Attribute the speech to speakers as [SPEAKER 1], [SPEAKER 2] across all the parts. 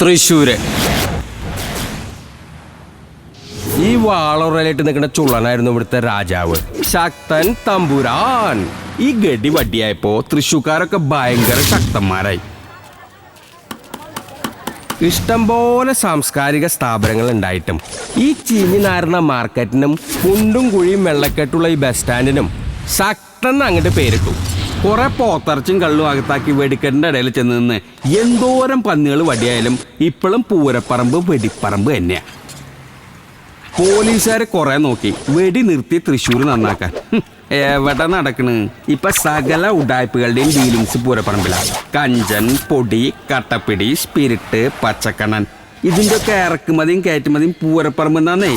[SPEAKER 1] തൃശ്ശൂര്. ഈ വാളൊറയിലായിട്ട് നിൽക്കുന്ന ചുള്ളനായിരുന്നു ഇവിടുത്തെ രാജാവ്, ശക്തൻ തമ്പുരാൻ. ഈ ഗഡി വടിയായപ്പോ തൃശ്ശൂക്കാരൊക്കെ ഭയങ്കര ശക്തന്മാരായി. ഇഷ്ടംപോലെ സാംസ്കാരിക സ്ഥാപനങ്ങൾ ഉണ്ടായിട്ടും ഈ ചീഞ്ഞി നാരുന്ന മാർക്കറ്റിനും കുണ്ടും കുഴിയും വെള്ളക്കെട്ടുള്ള ഈ ബസ് സ്റ്റാൻഡിനും ശക്തൻ അങ്ങോട്ട് പേരിട്ടു. കുറെ പോത്തർച്ചും കള്ളും അകത്താക്കി വെടിക്കെട്ടിന്റെ ഇടയിൽ ചെന്ന് നിന്ന് എന്തോരം പന്നികൾ വടിയായാലും ഇപ്പോഴും പൂരപ്പറമ്പ് വെടിപ്പറമ്പ് തന്നെയാ. പോലീസുകാരെ കുറെ നോക്കി വെടി നിർത്തി തൃശ്ശൂർ നന്നാക്കാൻ. എവിടെ നടക്കണ്? ഇപ്പൊ സകല ഉഡായ്പകളുടെയും ഡീലിങ്സ് പൂരപ്പറമ്പിലാണ്. കഞ്ചൻ, പൊടി, കട്ടപ്പിടി, സ്പിരിറ്റ്, പച്ചക്കണ്ണൻ, ഇതിന്റെ ഒക്കെ ഇറക്കുമതിയും കയറ്റുമതിയും പൂരപ്പറമ്പ് എന്നാന്നേ.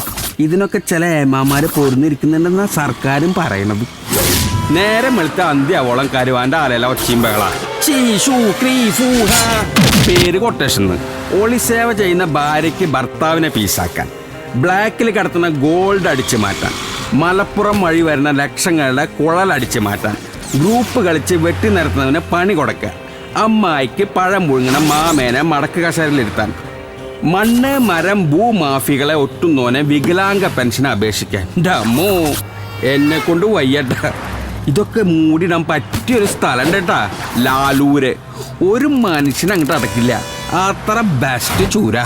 [SPEAKER 1] ഇതിനൊക്കെ ചില ഏമാമാര് പോരുന്നിരിക്കുന്നുണ്ടെന്നാ സർക്കാരും പറയണത്. നേരെ വെളുത്ത അന്ത്യാവോളം കരുവാന്റെ ആലയില ഒച്ചയും ബഹള. പേര് കൊട്ടേഷൻ. ഒളി സേവ ചെയ്യുന്ന ഭാര്യയ്ക്ക് ഭർത്താവിനെ പീസാക്കാൻ, ബ്ലാക്കിൽ കിടത്തുന്ന ഗോൾഡ് അടിച്ചു മാറ്റാൻ, മലപ്പുറം വഴി വരുന്ന ലക്ഷങ്ങളുടെ കുഴലടിച്ചു മാറ്റാൻ, ഗ്രൂപ്പ് കളിച്ച് വെട്ടി നിരത്തുന്നവന് പണി കൊടുക്കുക, അമ്മായിക്ക് പഴം പുഴുങ്ങണ മാമേനെ മടക്ക് കസേരയിലിരുത്താൻ, മണ്ണ് മരം ഭൂമാഫികളെ ഒറ്റുന്നോനെ വികലാംഗ പെൻഷൻ അപേക്ഷിക്കാൻ. ഡമ്മോ, എന്നെ കൊണ്ട് വയ്യട്ട. ഇതൊക്കെ മൂടിടാൻ പറ്റിയൊരു സ്ഥലം കേട്ടാ, ലാലൂര്. ഒരു മനുഷ്യൻ അങ്ങോട്ട് അടക്കില്ല, അത്ര ബെസ്റ്റ് ചൂര.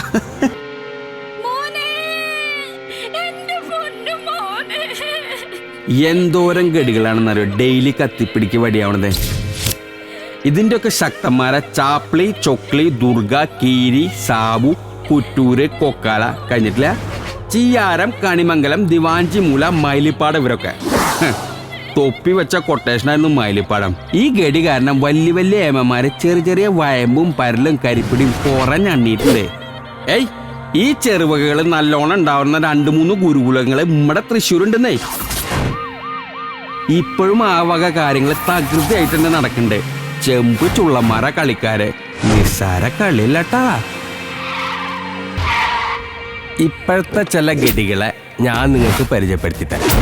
[SPEAKER 1] എന്തോരം ഗഡികളാണെന്നറിയോ ഡെയിലി കത്തിപ്പിടിക്ക് വടിയാവണത്. ഇതിൻ്റെ ഒക്കെ ശക്തന്മാരെ ചാപ്ലി, ചൊക്ലി, ദുർഗ, കീരി, സാബു, കുറ്റൂര്, കൊക്കാല, കഴിഞ്ഞിട്ടില്ല ചിയാരം, കണിമംഗലം, ദിവാഞ്ചി മൂല, മൈലിപ്പാട്. ഇവരൊക്കെ തൊപ്പി വെച്ച കൊട്ടേഷനായിരുന്നു മൈലിപ്പാടം. ഈ ഗഡി കാരണം വലിയ വലിയ ഏമന്മാര് ചെറിയ ചെറിയ വയമ്പും പരലും കരിപ്പിടിയും കുറഞ്ഞണ്ണിയിട്ടുണ്ട്. ഏയ്, ഈ ചെറുവകകൾ നല്ലോണം ഉണ്ടാവുന്ന 2-3 ഗുരുകുലങ്ങൾ നമ്മുടെ തൃശ്ശൂരുണ്ടെന്നേ. ഇപ്പോഴും ആ വക കാര്യങ്ങൾ തകൃതിയായിട്ട് തന്നെ നടക്കുന്നുണ്ട്. ചെമ്പ് ചുള്ളന്മാര കളിക്കാര് നിസ്സാര കളിയല്ലട്ടാ. ഇപ്പോഴത്തെ ചില ഗഡികളെ ഞാൻ നിങ്ങൾക്ക് പരിചയപ്പെടുത്തി തരാം.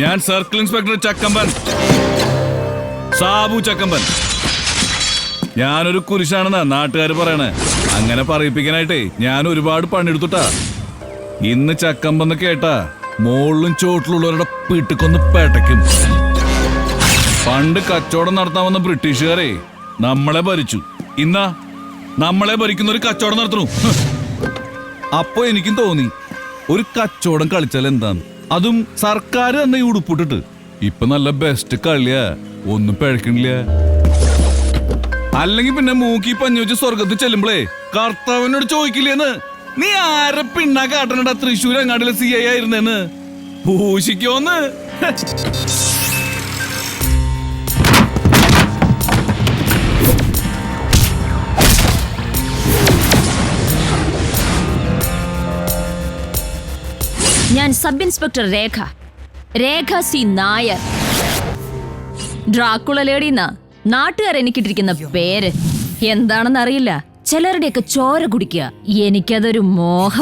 [SPEAKER 2] ഞാൻ സർക്കിൾ ഇൻസ്പെക്ടർ ചക്കമ്പൻ, സാബു ചക്കമ്പൻ. ഞാനൊരു കുരിശാണെന്നാ നാട്ടുകാർ പറയണേ. അങ്ങനെ പറയിപ്പിക്കാനായിട്ടേ ഞാൻ ഒരുപാട് പണിയെടുത്തുട്ടാ. ഇന്ന് ചക്കമ്പെന്ന് കേട്ടാ മോളിലും ചോട്ടിലുള്ളവരുടെ വീട്ടിക്കൊന്ന് പേട്ടയ്ക്കും. പണ്ട് കച്ചവടം നടത്താൻ വന്ന ബ്രിട്ടീഷുകാരെ നമ്മളെ ഭരിച്ചു. ഇന്നാ നമ്മളെ ഭരിക്കുന്ന ഒരു കച്ചവടം നടത്തണു. അപ്പൊ എനിക്കും തോന്നി ഒരു കച്ചവടം കളിച്ചാൽ എന്താന്ന്. അതും സർക്കാർ തന്നെ ഈ ഉടുപ്പിട്ടിട്ട്. ഇപ്പൊ നല്ല ബെസ്റ്റ് കളിയാ, ഒന്നും പിഴക്കണില്ല. അല്ലെങ്കിൽ പിന്നെ മൂക്കി പഞ്ഞു വെച്ച് സ്വർഗത്തിൽ ചെല്ലുമ്പളേ കർത്താവിനോട് ചോദിക്കില്ലേന്ന്, നീ ആരെ പിണ്ണാ കാട്ടണടാ തൃശ്ശൂർ അങ്ങാടിലെ CI ആയിരുന്നേന്ന് പൂശിക്കോന്ന്.
[SPEAKER 3] ഞാൻ സബ് ഇൻസ്പെക്ടർ രേഖ സി നായർ. ഡ്രാക്കുള ലേഡിന്നാ നാട്ടുകാർ എനിക്കിട്ടിരിക്കുന്ന പേര്. എന്താണെന്ന് അറിയില്ല, ചിലരുടെയൊക്കെ ചോര കുടിക്കുക. എനിക്കതൊരു മോഹ.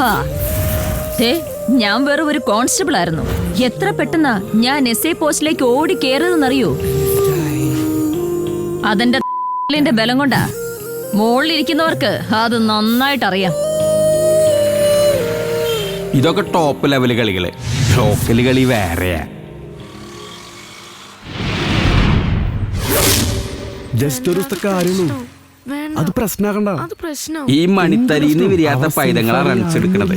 [SPEAKER 3] ഞാൻ വെറും ഒരു കോൺസ്റ്റബിൾ ആയിരുന്നു. എത്ര പെട്ടെന്നാ ഞാൻ SA പോസ്റ്റിലേക്ക് ഓടി കയറിയതെന്നറിയോ? അതെന്റെ ബലം കൊണ്ടാ. മുകളിലിരിക്കുന്നവർക്ക് അത് നന്നായിട്ട് അറിയാം.
[SPEAKER 1] ഇതൊക്കെ ടോപ്പ് ലെവൽ കളികള്. ലോക്കൽ കളി വേറെയാ.
[SPEAKER 4] ജസ്റ്റ് ഒരു ദിവസത്തെ കാര്യമുള്ളൂ. അത് പ്രശ്നമാക്കണ്ട.
[SPEAKER 1] ഈ മണിത്തരിന്ന് വിരിയാത്ത പൈതങ്ങളെ റൺസ് എടുക്കണത്.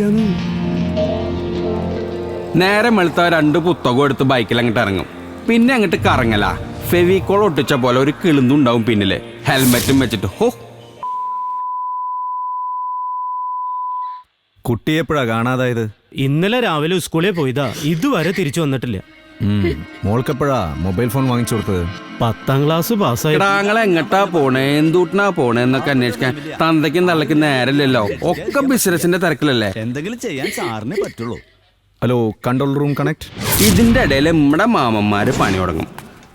[SPEAKER 1] നേരെ വെളുത്ത 2 പുസ്തകം എടുത്ത് ബൈക്കിൽ അങ്ങോട്ട് ഇറങ്ങും. പിന്നെ അങ്ങോട്ട് കറങ്ങല. ഫെവിക്കോൾ ഒട്ടിച്ച പോലെ ഒരു കിളുന്നുണ്ടാവും പിന്നില്. ഹെൽമെറ്റും വെച്ചിട്ട് ഹോ.
[SPEAKER 5] കുട്ടി എപ്പോഴാ കാണാതായത്?
[SPEAKER 6] ഇന്നലെ രാവിലെ സ്കൂളിൽ പോയതാ, ഇതുവരെ തിരിച്ചു വന്നിട്ടില്ല.
[SPEAKER 5] മോൾക്കെപ്പോഴാ മൊബൈൽ ഫോൺ വാങ്ങിച്ചു കൊടുത്തത്?
[SPEAKER 6] 10ാം ക്ലാസ് പാസ്സായി.
[SPEAKER 1] താങ്കളെ എങ്ങട്ടാ പോണേ, എന്തൂട്ടിനാ പോണേ എന്നൊക്കെ അന്വേഷിക്കാൻ തന്തയ്ക്കും തള്ളയ്ക്കും നേരല്ലല്ലോ. ഒക്കെ ബിസിനസിന്റെ തിരക്കിലല്ലേ.
[SPEAKER 5] എന്തെങ്കിലും ചെയ്യാൻ സാറിനെ പറ്റുള്ളൂ. Hello, control room connect.
[SPEAKER 1] ഇതിന്റെ ഇടയിൽ നമ്മുടെ മാമന്മാര് പണി തുടങ്ങും.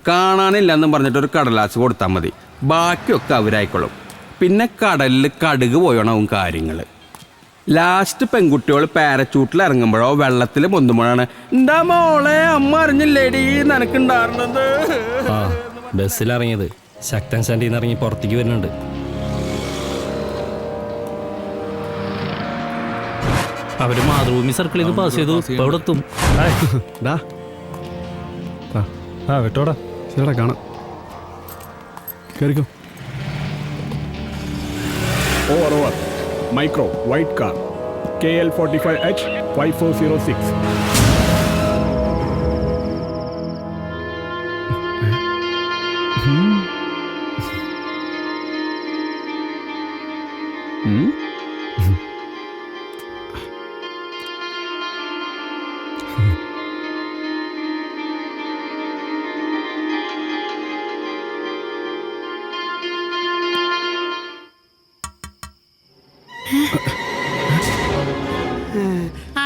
[SPEAKER 1] കാണാനില്ലെന്നും പറഞ്ഞിട്ട് ഒരു കടലാസ് കൊടുത്താൽ മതി, ബാക്കിയൊക്കെ അവരായിക്കൊള്ളും. പിന്നെ കടലിൽ കടുക് പോയണവും കാര്യങ്ങള്. ലാസ്റ്റ് പെൺകുട്ടികൾ പാരച്ചൂട്ടിൽ ഇറങ്ങുമ്പോഴോ വെള്ളത്തിൽ പൊന്തുമ്പോഴാണ് എന്താ മോളെ അമ്മ അറിഞ്ഞില്ലേടി നിനക്കുണ്ടായിരുന്നത്.
[SPEAKER 7] ബസ്സിലിറങ്ങിയത് ശക്തൻ സ്റ്റാൻഡിൽ നിന്ന് ഇറങ്ങി പുറത്തേക്ക് വരുന്നുണ്ട്. അവര് മാതൃഭൂമി സർക്കിളിൽ നിന്ന് പാസ് ചെയ്തു. ഇപ്പൊ അവിടെ എത്തും.
[SPEAKER 4] വിട്ടോടാ, ശരിടാ, കാണാം. കേറിക്കോ.
[SPEAKER 8] Over. Micro, white car, KL45H 5406.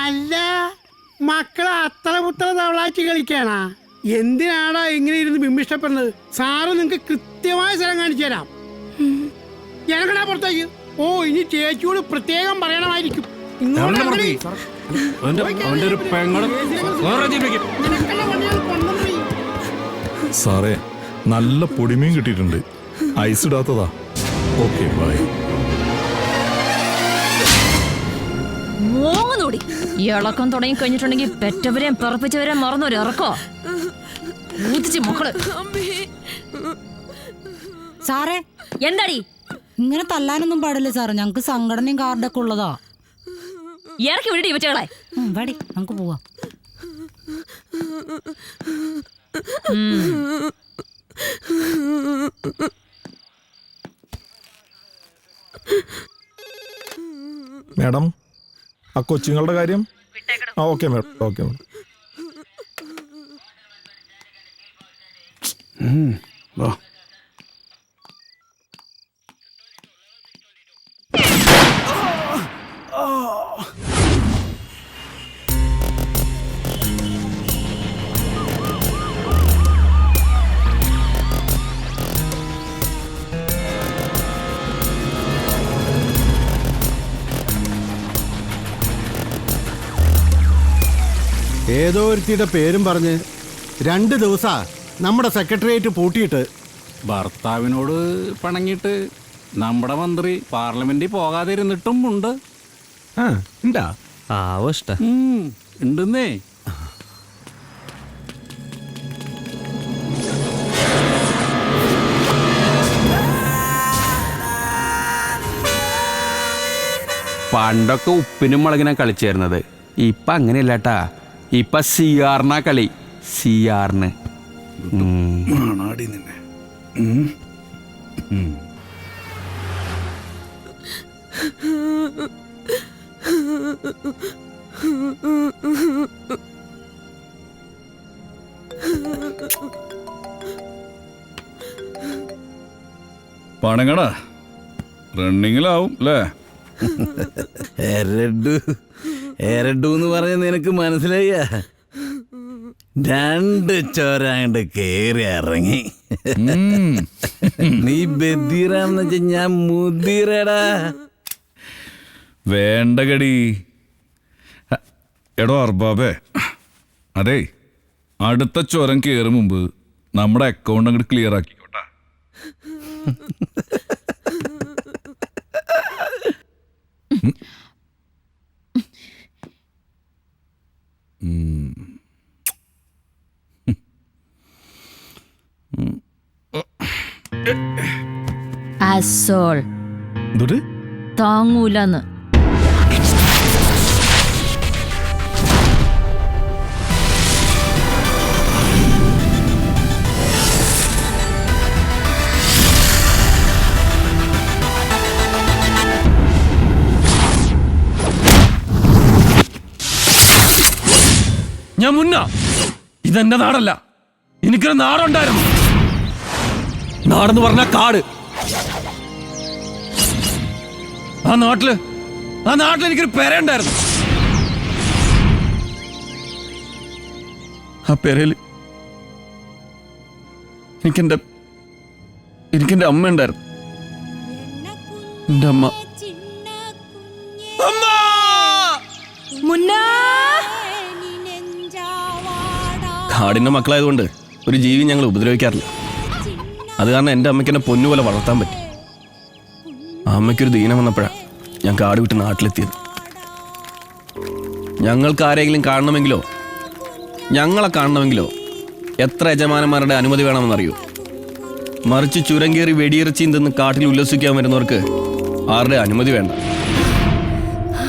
[SPEAKER 9] അല്ല, മക്കളെ അത്ര പുത്ര തവളാച്ചി കളിക്കാണ. എന്തിനാടാ ഇങ്ങനെ ഇരുന്ന് ബിംബിഷ്ടപ്പെടുന്നത്? സാറ് നിങ്ങക്ക് കൃത്യമായ സ്ഥലം കാണിച്ചു തരാം. ഞങ്ങടാ പുറത്തേക്ക്. ഓ, ഇനി ചേച്ചിയോട് പ്രത്യേകം പറയണമായിരിക്കും.
[SPEAKER 10] സാറേ, നല്ല പൊടിമീൻ കിട്ടിയിട്ടുണ്ട്. ഐസ് ഇടാത്തതാ. Okay, bye.
[SPEAKER 3] മോങ്ങുന്നൂടി ഇളക്കം തുടങ്ങി കഴിഞ്ഞിട്ടുണ്ടെങ്കിൽ പെറ്റവരെയും പിറപ്പിച്ചവരെയും മറന്നൊരു ഇറക്കോ ഊതിച്ച് മക്കള്.
[SPEAKER 11] സാറേ,
[SPEAKER 3] എന്താടി
[SPEAKER 11] ഇങ്ങനെ തല്ലാനൊന്നും പാടില്ല സാറേ, ഞങ്ങക്ക് സംഘടനയും കാർഡൊക്കെ ഉള്ളതാ.
[SPEAKER 3] ഇറക്കി വിടടി ഇവറ്റകളെ.
[SPEAKER 11] വടി, നമുക്ക് പോവാം.
[SPEAKER 10] മാഡം, ആ കൊച്ചുങ്ങളുടെ കാര്യം? ആ, ഓക്കെ മാഡം, ഓക്കെ മാഡം.
[SPEAKER 1] വാ.
[SPEAKER 9] ഏതോ ഒരുത്തിയുടെ പേരും പറഞ്ഞ് 2 ദിവസാ നമ്മുടെ സെക്രട്ടേറിയറ്റ് പൂട്ടിയിട്ട്.
[SPEAKER 7] ഭർത്താവിനോട് പണങ്ങിയിട്ട് നമ്മുടെ മന്ത്രി പാർലമെന്റിൽ പോകാതെ ഇരുന്നിട്ടും ഉണ്ട്.
[SPEAKER 5] ഉണ്ടാ
[SPEAKER 7] ആവഷ്ട ഉണ്ടെന്നേ.
[SPEAKER 1] പണ്ടൊക്കെ ഉപ്പിനും മുളകിനാ കളിച്ചേരുന്നത്. ഇപ്പൊ അങ്ങനെയല്ലാട്ടാ. ഇപ്പൊ സിആറിനാ കളി. സിആറിന്
[SPEAKER 2] പണങ്ങടാ, റണ്ണിങ്ങിലാവും അല്ലേ?
[SPEAKER 5] എരഡു പറഞ്ഞ നിനക്ക് മനസ്സിലായ? 2 ചോരാണ്ട് കേറി ഇറങ്ങി. നീ ബദീറാന്ന് വെച്ച ഞാൻ മുദീറടാ.
[SPEAKER 2] വേണ്ട ഗടി. എടോ അർബാബേ, അതെ, അടുത്ത ചുരം കയറും മുമ്പ് നമ്മുടെ അക്കൗണ്ട് അങ്ങോട്ട് ക്ലിയർ ആക്കിക്കോട്ടെ.
[SPEAKER 3] അസോൾ
[SPEAKER 4] എന്തൊട്ട്
[SPEAKER 3] താങ്ങൂലെന്ന്.
[SPEAKER 7] ഞാൻ മുന്ന ഇതെന്റെ നാടല്ല, എനിക്കൊരു നാടുണ്ടായിരുന്നു. നാടെന്ന് പറഞ്ഞ കാട്. ആ നാട്ടില് എനിക്കൊരു പെരയുണ്ടായിരുന്നു. ആ പെരയില് എനിക്കെന്റെ അമ്മ ഉണ്ടായിരുന്നു. എന്റെ അമ്മ കാടിന്റെ മക്കളായതുകൊണ്ട് ഒരു ജീവി ഞങ്ങൾ ഉപദ്രവിക്കാറില്ല. അത് കാരണം എൻ്റെ അമ്മയ്ക്ക് എന്നെ പൊന്നുപോലെ വളർത്താൻ പറ്റി. ആ അമ്മയ്ക്കൊരു ദീനം വന്നപ്പോഴാണ് ഞാൻ കാട് വിട്ട് നാട്ടിലെത്തിയത്. ഞങ്ങൾക്ക് ആരെങ്കിലും കാണണമെങ്കിലോ ഞങ്ങളെ കാണണമെങ്കിലോ എത്ര യജമാനന്മാരുടെ അനുമതി വേണമെന്നറിയോ? മറിച്ച് ചുരം കയറി വെടിയിറച്ചിയും തിന്ന് കാട്ടിൽ ഉല്ലസിക്കാൻ വരുന്നവർക്ക് ആരുടെ അനുമതി വേണ്ട.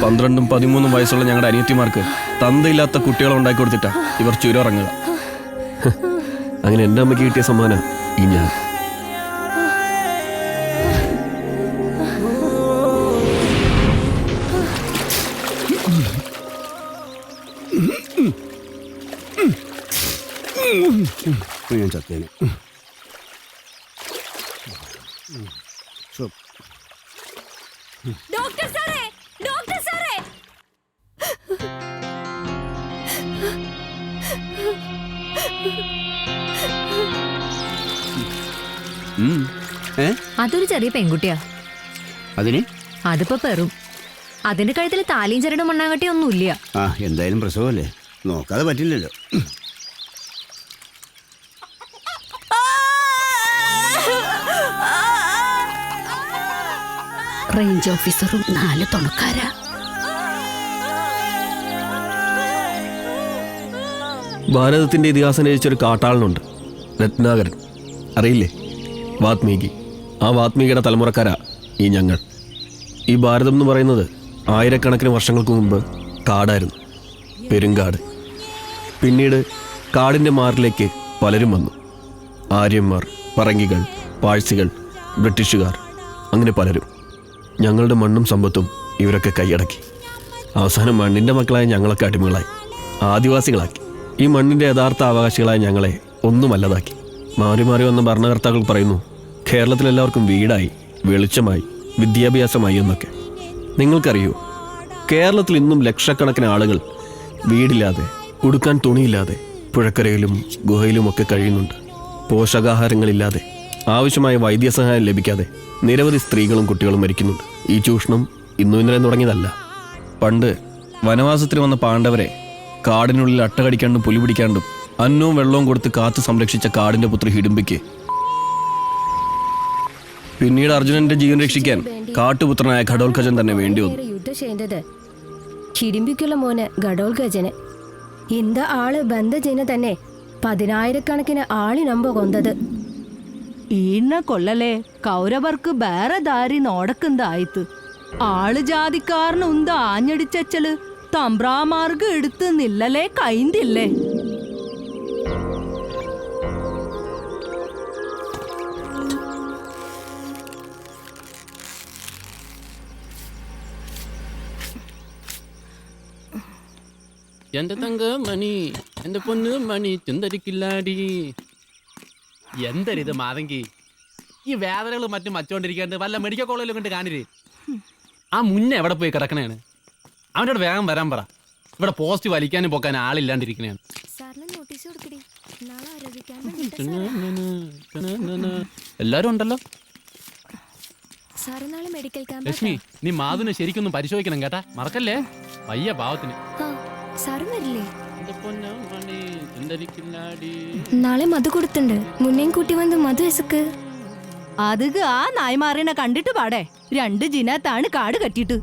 [SPEAKER 7] 12ഉം 13ഉം വയസ്സുള്ള ഞങ്ങളുടെ അനിയത്തിമാർക്ക് തന്തയില്ലാത്ത കുട്ടികളെ ഉണ്ടാക്കി കൊടുത്തിട്ടാ ഇവർ ചുരമിറങ്ങുക. അങ്ങനെ എൻ്റെ അമ്മയ്ക്ക് കിട്ടിയ സമ്മാനം ഈ ഞാൻ.
[SPEAKER 5] ഞാൻ ചത്തേനെ.
[SPEAKER 3] ഡോക്ടർ സാറേ, ഡോക്ടർ സാറേ. അതൊരു ചെറിയ പെൺകുട്ടിയാ.
[SPEAKER 5] അതിന്
[SPEAKER 3] അതിപ്പോ പെറും. അതിന്റെ കഴുത്തിൽ താലിയും ചരടും മണ്ണാങ്കട്ടി ഒന്നുമില്ല.
[SPEAKER 5] ആ എന്തായാലും പ്രസവമല്ലേ, നോക്കാതെ പറ്റില്ലല്ലോ.
[SPEAKER 11] റേഞ്ച് ഓഫീസറും 4 തുണക്കാരാ.
[SPEAKER 7] ഭാരതത്തിന്റെ ഇതിഹാസം രചിച്ചൊരു കാട്ടാളനുണ്ട്, രത്നാകരൻ. അറിയില്ലേ? വാത്മീകി. ആ വാത്മീകിയുടെ തലമുറക്കാരാ ഈ ഞങ്ങൾ. ഈ ഭാരതം എന്ന് പറയുന്നത് ആയിരക്കണക്കിന് വർഷങ്ങൾക്ക് മുമ്പ് കാടായിരുന്നു, പെരുങ്കാട്. പിന്നീട് കാടിൻ്റെ മാറിലേക്ക് പലരും വന്നു. ആര്യന്മാർ, പറങ്കികൾ, പാഴ്സികൾ, ബ്രിട്ടീഷുകാർ, അങ്ങനെ പലരും. ഞങ്ങളുടെ മണ്ണും സമ്പത്തും ഇവരൊക്കെ കൈയടക്കി. അവസാനം മണ്ണിൻ്റെ മക്കളായ ഞങ്ങളൊക്കെ അടിമകളായി, ആദിവാസികളാക്കി. ഈ മണ്ണിൻ്റെ യഥാർത്ഥ അവകാശികളായ ഞങ്ങളെ ഒന്നുമല്ലതാക്കി. മാറി മാറി വന്ന ഭരണകർത്താക്കൾ പറയുന്നു കേരളത്തിലെല്ലാവർക്കും വീടായി, വെളിച്ചമായി, വിദ്യാഭ്യാസമായി എന്നൊക്കെ. നിങ്ങൾക്കറിയോ, കേരളത്തിൽ ഇന്നും ലക്ഷക്കണക്കിന് ആളുകൾ വീടില്ലാതെ, ഉടുക്കാൻ തുണിയില്ലാതെ പുഴക്കരയിലും ഗുഹയിലുമൊക്കെ കഴിയുന്നുണ്ട്. പോഷകാഹാരങ്ങളില്ലാതെ, ആവശ്യമായ വൈദ്യസഹായം ലഭിക്കാതെ നിരവധി സ്ത്രീകളും കുട്ടികളും മരിക്കുന്നുണ്ട്. ഈ ചൂഷണം ഇന്നും ഇന്നലെ തുടങ്ങിയതല്ല. പണ്ട് വനവാസത്തിന് വന്ന പാണ്ഡവരെ കാടിനുള്ളിൽ അട്ടകടിക്കാണ്ടും പുലി പിടിക്കാണ്ടും അന്നവും വെള്ളവും കൊടുത്ത് കാത്തു സംരക്ഷിച്ച കാടിന്റെ പുത്രി ഹിഡുംബിക്ക് പിന്നീട് അർജുനന്റെ ജീവൻ രക്ഷിക്കാൻ കാട്ടുപുത്രനായ ഘടോൽഗജൻ തന്നെ വേണ്ടി വന്നു.
[SPEAKER 12] യുദ്ധം ചെയ്തത് ഹിഡിംബിക്കുള്ള മോന് ഘടോൽഗജന്. ഇന്ത ആള് ബന്ധജന് തന്നെ 10,000കണക്കിന് ആളിനമ്പ കൊന്നത്.
[SPEAKER 11] ഈണ്ണ കൊല്ലലേ കൗരവർക്ക് ಬೇರೆ ದಾರಿ ನೋಡಕ್ಕಂದಾಯ್ತು. ആള് ജാതിക്കാരന് ഉന്ത ആഞ്ഞടിച്ചല് തമ്പ്രാമാർക്ക് എടുത്ത് നില്ലലേ കൈന്തില്ലേ.
[SPEAKER 7] എന്റെ തങ്ക മണി, എന്റെ പൊന്ന് മണി ചിന്തരിക്കില്ലാടി.
[SPEAKER 6] എന്തരിത് മാതങ്കി, ഈ വേദനകൾ മറ്റും വച്ചോണ്ടിരിക്കാണ്ട് വല്ല മെഡിക്കൽ കോളേജിലും കൊണ്ട് കാണിര്. ആ മുന്നേ എവിടെ പോയി കിടക്കണേണ്? അവനോട് വേഗം വരാൻ പറ. ഇവിടെ പോസ്റ്റ് വലിക്കാനും പോക്കാനും ആളില്ലാണ്ടിരിക്കണേണ്. എല്ലാരും ഉണ്ടല്ലോ. ലക്ഷ്മി, നീ മാധുവിനെ ശരിക്കൊന്നും പരിശോധിക്കണം കേട്ടാ, മറക്കല്ലേ. വയ്യ പാവത്തിന്.
[SPEAKER 12] നാളെ മധു കൊടുത്തുണ്ട്, മുന്നേം കൂട്ടി വന്ന് മധു എസക്ക്.
[SPEAKER 11] അത് ആ നായ്മാറിനെ കണ്ടിട്ട് പാടേ 2 ജിനത്താണ് കാട് കെട്ടിട്ട്.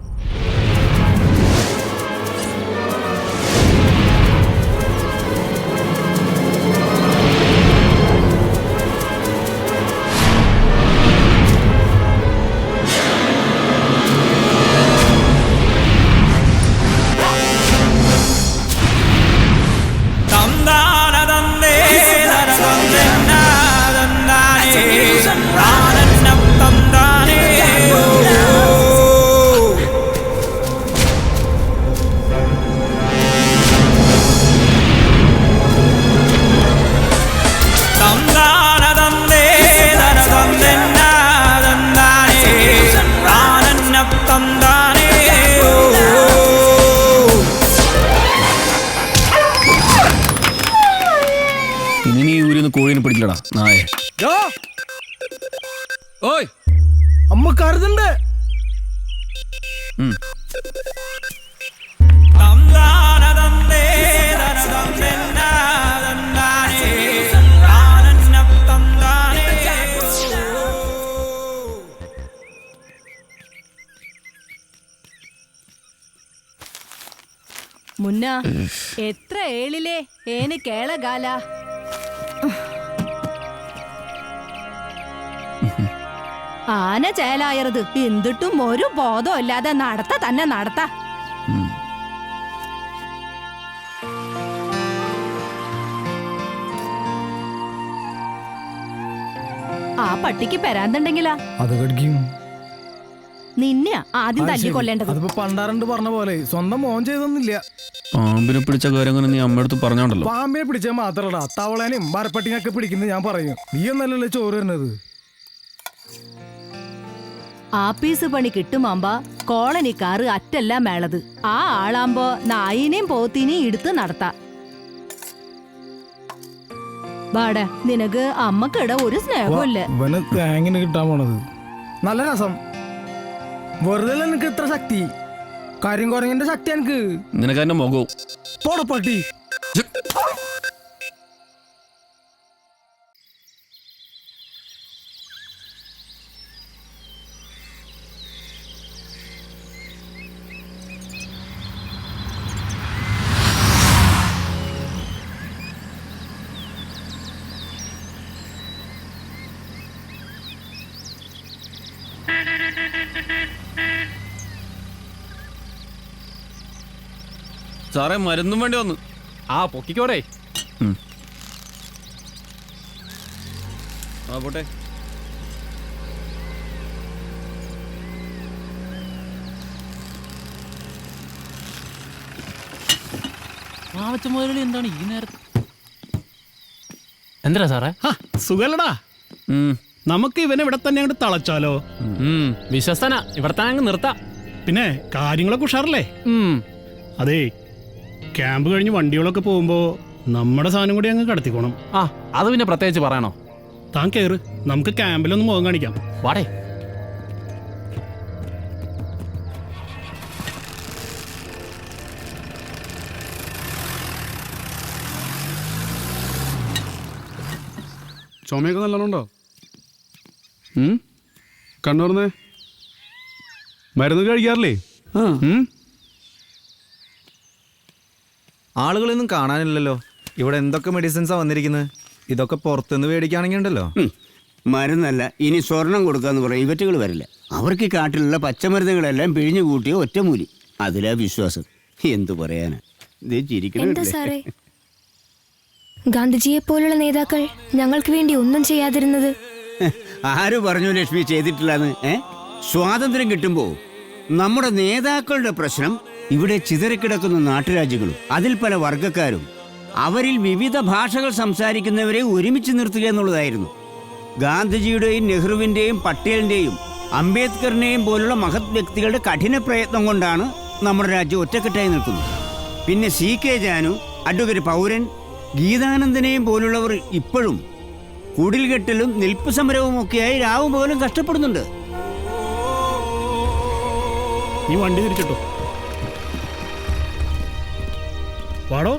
[SPEAKER 7] ഇറങ്ങടാ നായ. ഓയ്
[SPEAKER 10] അമ്മ കരുതണ്ടേ?
[SPEAKER 11] മുന്ന എത്ര ഏളിലേ ഏന് കേളകാല. ആന ചേലായറത് എന്തിട്ടും ഒരു ബോധം ഇല്ലാതെ നടത്ത തന്നെ നടത്ത. ആ പട്ടിക്ക് പെരാന്തുണ്ടെങ്കിലാ
[SPEAKER 10] അത് കടിക്കും.
[SPEAKER 11] നിന്നെ ആദ്യം തല്ലിക്കൊല്ലേണ്ടത്.
[SPEAKER 10] അതിപ്പോ പണ്ടാരണ്ട് പറഞ്ഞ പോലെ സ്വന്തം മോൻ ചെയ്തൊന്നുമില്ല.
[SPEAKER 7] പാമ്പിനെ പിടിച്ച കാര്യം നീ അമ്മയടുത്ത് പറഞ്ഞോണ്ടല്ലോ.
[SPEAKER 10] പാമ്പിനെ പിടിച്ചാൽ മാത്രടാ തവളേനെയും മരപ്പട്ടിനൊക്കെ പിടിക്കുന്നത് ഞാൻ പറയും. നീ ഒന്നല്ലല്ലോ ചോറ് വരുന്നത്.
[SPEAKER 11] ആപ്പീസ് പണി കിട്ടുമാമ്പ കോളനിക്കാറ് അറ്റല്ല മേളത്. ആ ആളാകുമ്പോ നായിനെയും പോത്തിനെയും എടുത്ത് നടത്താം. ബാടാ നിനക്ക് അമ്മക്കിട ഒരു സ്നേഹമില്ല.
[SPEAKER 10] ഇവന് തേങ്ങിന് കിട്ടാൻ പോണത് നല്ല രസം. വെറുതെ നിനക്ക് ഇത്ര ശക്തി. കാര്യം കുറങ്ങിന്റെ ശക്തി എനിക്ക്.
[SPEAKER 7] നിനക്ക് എന്റെ മുഖവും
[SPEAKER 10] പോടപ്പട്ടി.
[SPEAKER 7] സാറേ മരുന്നും വേണ്ടി വന്നു.
[SPEAKER 6] ആ പൊക്കിക്കോടെ.
[SPEAKER 7] ആ പോട്ടെ.
[SPEAKER 6] മാവച്ചമുതലി എന്താണ് ഈ നേരത്ത്? എന്താ സാറേ?
[SPEAKER 8] സുഖല്ലടാ. നമുക്ക് ഇവനെ ഇവിടെ തന്നെ അങ്ങോട്ട് തളച്ചാലോ?
[SPEAKER 6] വിശ്വസ്തന ഇവിടെ തന്നെ അങ്ങ് നിർത്താം.
[SPEAKER 8] പിന്നെ കാര്യങ്ങളൊക്കെ ഉഷാറല്ലേ? അതെ, ക്യാമ്പ് കഴിഞ്ഞ് വണ്ടികളൊക്കെ പോകുമ്പോ നമ്മുടെ സാധനം കൂടി അങ്ങ് കടത്തിക്കോണം.
[SPEAKER 6] ആ അത് പിന്നെ പ്രത്യേകിച്ച് പറയണോ?
[SPEAKER 8] താൻ കേറ്, നമുക്ക് ക്യാമ്പിലൊന്ന് മുഖം കാണിക്കാം.
[SPEAKER 6] വാടേ.
[SPEAKER 4] ചുമയൊക്കെ നല്ലോണുണ്ടോ? കണ്ണൂർന്നേ മരുന്ന് കഴിക്കാറില്ലേ?
[SPEAKER 5] ആളുകളൊന്നും കാണാനില്ലല്ലോ. ഇവിടെ എന്തൊക്കെ മെഡിസിൻസാ വന്നിരിക്കുന്നത്? ഇതൊക്കെ പുറത്തുനിന്ന് മേടിക്കുകയാണെങ്കിൽ ഉണ്ടല്ലോ.
[SPEAKER 1] മരുന്നല്ല, ഇനി സ്വർണം കൊടുക്കാന്ന് പറയും. ഇവറ്റുകൾ വരില്ല. അവർക്ക് ഈ കാട്ടിലുള്ള പച്ചമരുന്നുകളെല്ലാം പിഴിഞ്ഞു കൂട്ടിയ ഒറ്റമൂലി. അതിലാ വിശ്വാസം. എന്തു പറയാനാ?
[SPEAKER 12] എന്താ സാറേ ഗാന്ധിജിയെ പോലുള്ള നേതാക്കൾ ഞങ്ങൾക്ക് വേണ്ടി ഒന്നും ചെയ്യാതിരുന്നത്?
[SPEAKER 1] ആര് പറഞ്ഞു ലക്ഷ്മി ചെയ്തിട്ടില്ലെന്ന്? സ്വാതന്ത്ര്യം കിട്ടുമ്പോ നമ്മുടെ നേതാക്കളുടെ പ്രശ്നം ഇവിടെ ചിതറിക്കിടക്കുന്ന നാട്ടുരാജ്യങ്ങളും അതിൽ പല വർഗക്കാരും അവരിൽ വിവിധ ഭാഷകൾ സംസാരിക്കുന്നവരെ ഒരുമിച്ച് നിർത്തുക എന്നുള്ളതായിരുന്നു. ഗാന്ധിജിയുടെയും നെഹ്റുവിന്റെയും പട്ടേലിന്റെയും അംബേദ്കറിനെയും പോലുള്ള മഹത് വ്യക്തികളുടെ കഠിന പ്രയത്നം കൊണ്ടാണ് നമ്മുടെ രാജ്യം ഒറ്റക്കെട്ടായി നിൽക്കുന്നത്. പിന്നെ CK ജാനു, അഡ്വക്കേറ്റ് പൗരൻ, ഗീതാനന്ദനെയും പോലുള്ളവർ ഇപ്പോഴും കുടിൽകെട്ടലും നിൽപ്പ് സമരവും ഒക്കെയായി രാവും പോലും കഷ്ടപ്പെടുന്നുണ്ട്.
[SPEAKER 8] നീ വണ്ടി തിരിച്ചിട്ടോ. വാടോ.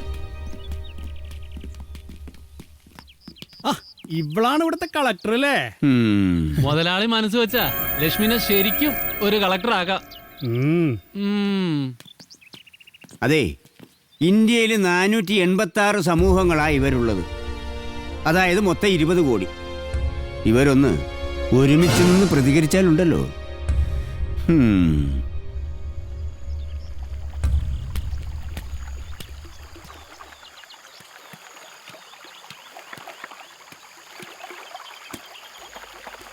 [SPEAKER 8] ഇവളാണ് ഇവിടുത്തെ കളക്ടർ അല്ലേ?
[SPEAKER 6] മുതലാളി മനസ്സ് വെച്ചാ ലക്ഷ്മിനെ ശരിക്കും ഒരു കളക്ടർ ആകാം.
[SPEAKER 1] അതെ, ഇന്ത്യയിൽ 486 സമൂഹങ്ങളാണ് ഇവരുള്ളത്. അതായത് മൊത്തം 20 കോടി. ഇവരൊന്ന് ഒരുമിച്ച് നിന്ന് പ്രതികരിച്ചാലുണ്ടല്ലോ.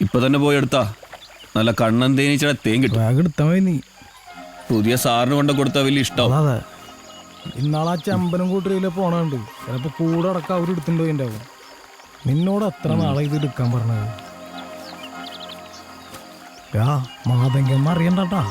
[SPEAKER 7] ഇപ്പൊ തന്നെ പോയി എടുത്താ നല്ല കണ്ണൻ തേനീച്ചയുടെ തേൻ കിട്ടും. പുതിയ സാറിന് കൊണ്ട് കൊടുത്താ വലിയ ഇഷ്ടം.
[SPEAKER 10] അതെ, ഇന്നാളാ ചമ്പനം കൂട്ടറിയിലെ പോണുണ്ട്. ചിലപ്പോ കൂടെ അടക്കം അവരെടുത്തിട്ടുണ്ടോ ഉണ്ടാവും. നിന്നോട് എത്ര നാളെ ഇത് എടുക്കാൻ പറഞ്ഞത്? മാതങ്കമ്മ അറിയണ്ടാ.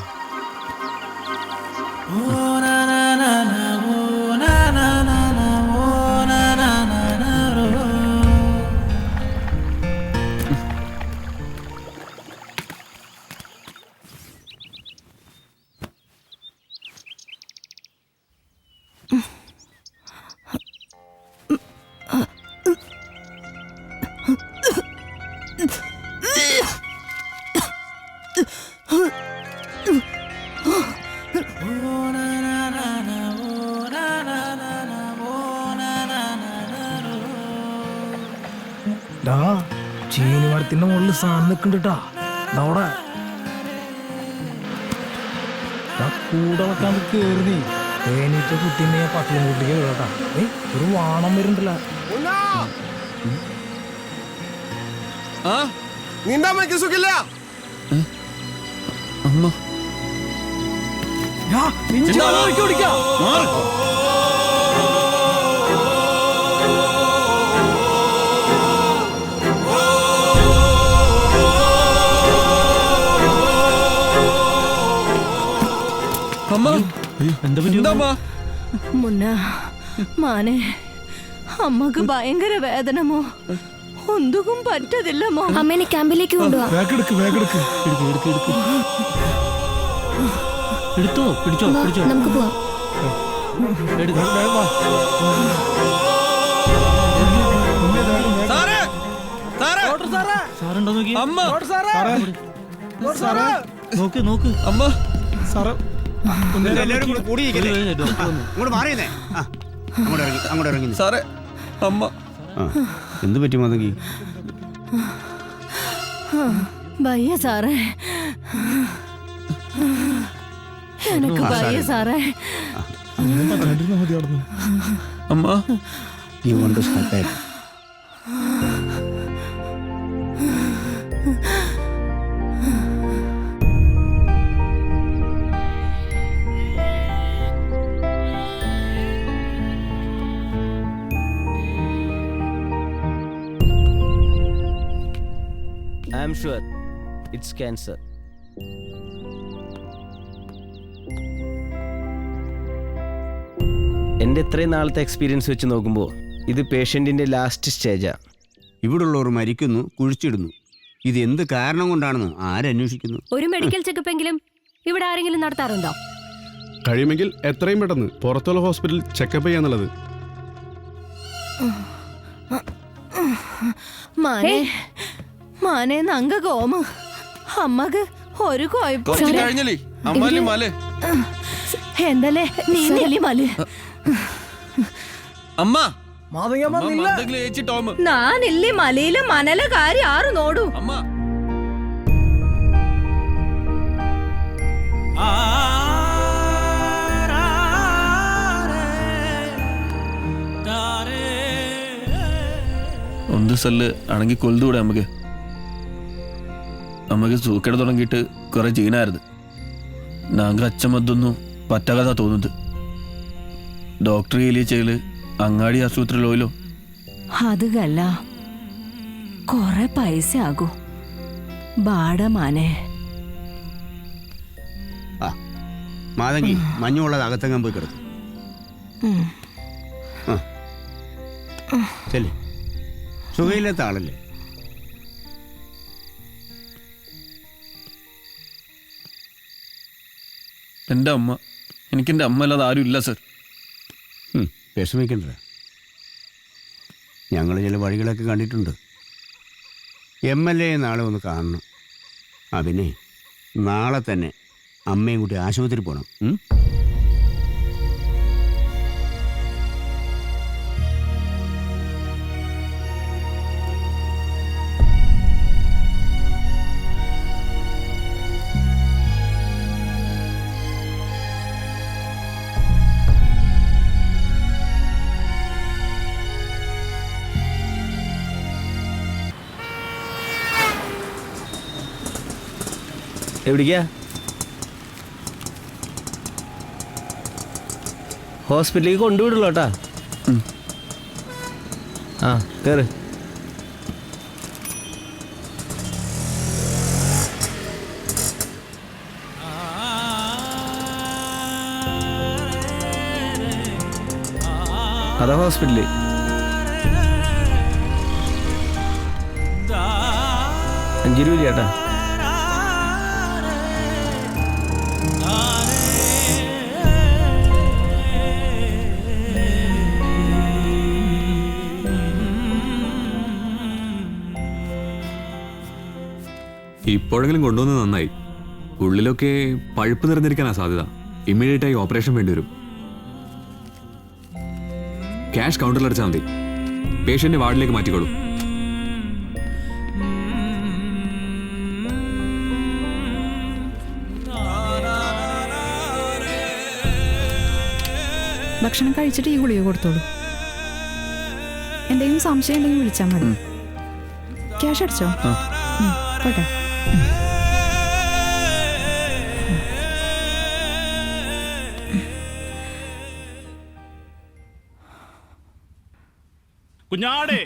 [SPEAKER 10] കഴുത്തിന്റെ മുകളിൽ സാധനം നിൽക്കണ്ടാ അവിടെ കൂടെ വെക്കാൻ കേറി നീ തേനീറ്റ കുട്ടീനെ പട്ടിലും കുട്ടിക്ക് കേട്ടാ ഒരു വാണം വരുന്നുണ്ടല്ലോ
[SPEAKER 1] നിന്റെ അമ്മയ്ക്ക് സുഖില്ല.
[SPEAKER 7] അമ്മ
[SPEAKER 11] മുന്ന മാനെ അമ്മക്ക് ഭയങ്കര വേദനമോ ഒന്നും പറ്റതില്ലമോ.
[SPEAKER 12] അമ്മേനെ ക്യാമ്പിലേക്ക് കൊണ്ടുപോവാ.
[SPEAKER 6] എടുത്തോ, പിടിച്ചോ, പിടിച്ചോ.
[SPEAKER 12] നമുക്ക് പോവാം.
[SPEAKER 6] സാറുണ്ടോ നോക്കി. നോക്ക് നോക്ക്.
[SPEAKER 7] അമ്മ സാറേ അമ്മ
[SPEAKER 1] എന്ത് പറ്റി മതങ്കി?
[SPEAKER 11] ഭയ്യ സാറേ, എനക്ക് ഭയ്യ സാറേ.
[SPEAKER 7] അമ്മ
[SPEAKER 1] You want to stop it?
[SPEAKER 13] I am sure it's cancer. എൻ്റെ ഇത്രയും നാളത്തെ എക്സ്പീരിയൻസ് വെച്ച് നോക്കുമ്പോൾ ഇത് പേഷ്യൻറ്റിൻ്റെ ലാസ്റ്റ് സ്റ്റേജാണ്.
[SPEAKER 1] ഇവിടുള്ളവർ മരിക്കുന്നു, കുഴിച്ചിടുന്നു. ഇത് എന്ത് കാരണം കൊണ്ടാണെന്ന് ആരന്വേഷിക്കുന്നു?
[SPEAKER 11] ഒരു മെഡിക്കൽ ചെക്കപ്പ് എങ്കിലും ഇവിടെ ആരെങ്കിലും നടത്താറുണ്ടോ?
[SPEAKER 4] കഴിയുമെങ്കിൽ എത്രയും പെട്ടെന്ന് പുറത്തുള്ള ഹോസ്പിറ്റലിൽ ചെക്കപ്പ് ചെയ്യാന്നുള്ളത്.
[SPEAKER 11] മാനെ മാനെ നങ്ക കോമ അമ്മക്ക് ഒരു
[SPEAKER 7] കഴിഞ്ഞല്ലേ അമ്മല്ലേ മല
[SPEAKER 11] എന്തല്ലേ നീ നെല്ലി മല
[SPEAKER 7] അമ്മ
[SPEAKER 11] നാനില്ലി മലയിലെ മനല കാര്യം ആറ് നോടു.
[SPEAKER 7] അമ്മ ಒಂದು ಸಲ ಅಣಗಿ ಕೊಲ್ದೂടെ നമുക്ക് സൂക്കേട് തുടങ്ങിയിട്ട് കുറെ ജീനായിരുന്നു. ഞങ്ങൾക്ക് അച്ഛമതൊന്നും പറ്റാതെ തോന്നുന്നത്. ഡോക്ടർ ഏലിയ ചെയ്യല് അങ്ങാടി ആശുപത്രിയിലോയിലോ
[SPEAKER 11] അതല്ല കൊറേ പൈസ ആകൂ ബാടമാനെ.
[SPEAKER 1] മാതങ്കി മഞ്ഞുള്ളത് അകത്തെങ്ങാൻ പോയി കിടക്കും. ചെല്ലേ, സുഖയില്ലാത്ത ആളല്ലേ?
[SPEAKER 7] എൻ്റെ അമ്മ, എനിക്കെൻ്റെ അമ്മ അല്ലാതെ ആരും ഇല്ല സർ.
[SPEAKER 1] വിഷമിക്കണ്ട, ഞങ്ങൾ ചില വഴികളൊക്കെ കണ്ടിട്ടുണ്ട്. MLA നാളെ ഒന്ന് കാണണം. അതിനെ നാളെ തന്നെ അമ്മയും കൂട്ടി ആശുപത്രി പോകണം.
[SPEAKER 13] എവിടേക്കാ? ഹോസ്പിറ്റലിലേക്ക് കൊണ്ടുവിടുള്ളൂ കേട്ടാ. ആ കയറ്. അതാ ഹോസ്പിറ്റല്. $5 ചേട്ടാ.
[SPEAKER 14] ഇപ്പോഴെങ്കിലും കൊണ്ടുവന്ന് നന്നായി. ഉള്ളിലൊക്കെ പഴുപ്പ് നിറഞ്ഞിരിക്കാനാ സാധ്യത. ഇമ്മീഡിയറ്റായി ഓപ്പറേഷൻ വേണ്ടിവരും. ക്യാഷ് കൗണ്ടറിൽ അടച്ചാൽ മതി. പേഷ്യന്റ് വാർഡിലേക്ക് മാറ്റിക്കോളൂ.
[SPEAKER 15] ഭക്ഷണം കഴിച്ചിട്ട് ഈ ഗുളിക കൊടുത്തോളൂ. എന്തെങ്കിലും സംശയം ഉണ്ടെങ്കിൽ വിളിച്ചാൽ മതി. ക്യാഷ് അടിച്ചോ? പോട്ടെ.
[SPEAKER 8] കുഞ്ഞാടേ,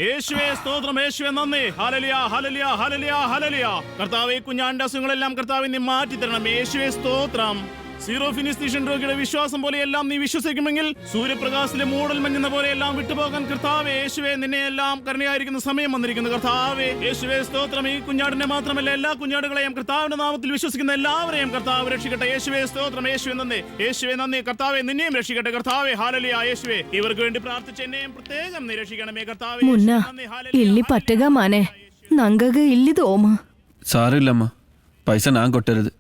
[SPEAKER 8] യേശുവേ സ്തോത്രം, യേശുവേ നന്ദി. Hallelujah, hallelujah, hallelujah, hallelujah. കർത്താവേ, കുഞ്ഞാന്റെ അസുഖങ്ങളെല്ലാം കർത്താവേ നീ മാറ്റി തരണം. യേശുവേ സ്തോത്രം. സീറോ ഫിനിസ്തീഷ്യൻ രോഗിയുടെ വിശ്വാസം പോലെയെല്ലാം നീ വിശ്വസിക്കുമെങ്കിൽ സൂര്യപ്രകാശത്തിലെ മൂടൽ മഞ്ഞെന്ന പോലെയെല്ലാം വിട്ടുപോകാൻ കർത്താവേ യേശുവേ നിന്നെ എല്ലാം കരുണയായിരിക്കുന്ന സമയം വന്നിരിക്കുന്നു. കർത്താവേ യേശുവേ സ്തോത്രം. ഈ കുഞ്ഞാടിനെ മാത്രമല്ല എല്ലാ കുഞ്ഞാടുകളെയും കർത്താവിന്റെ നാമത്തിൽ വിശ്വസിക്കുന്ന എല്ലാവരെയും കർത്താവ് രക്ഷിക്കട്ടെ. യേശുവേ സ്തോത്രം, യേശുവേ നന്ദി, യേശുവേ നന്ദി. കർത്താവേ നിന്നെയും രക്ഷിക്കട്ടെ. കർത്താവേ ഹല്ലേലൂയ. യേശുവേ ഇവർക്ക് വേണ്ടി പ്രാർത്ഥിച്ച എന്നെയും പ്രത്യേകം നീ രക്ഷിക്കണമേ. കർത്താവേ
[SPEAKER 11] ಇಲ್ಲಿ ಪಟ್ಟಗ ಮಾನೆ ನಂಗಗ ಇಲ್ಲಿ ದೋಮ
[SPEAKER 7] സാരമില്ലമ്മ, പൈസ ഞാൻ കൊട്ടരുത്.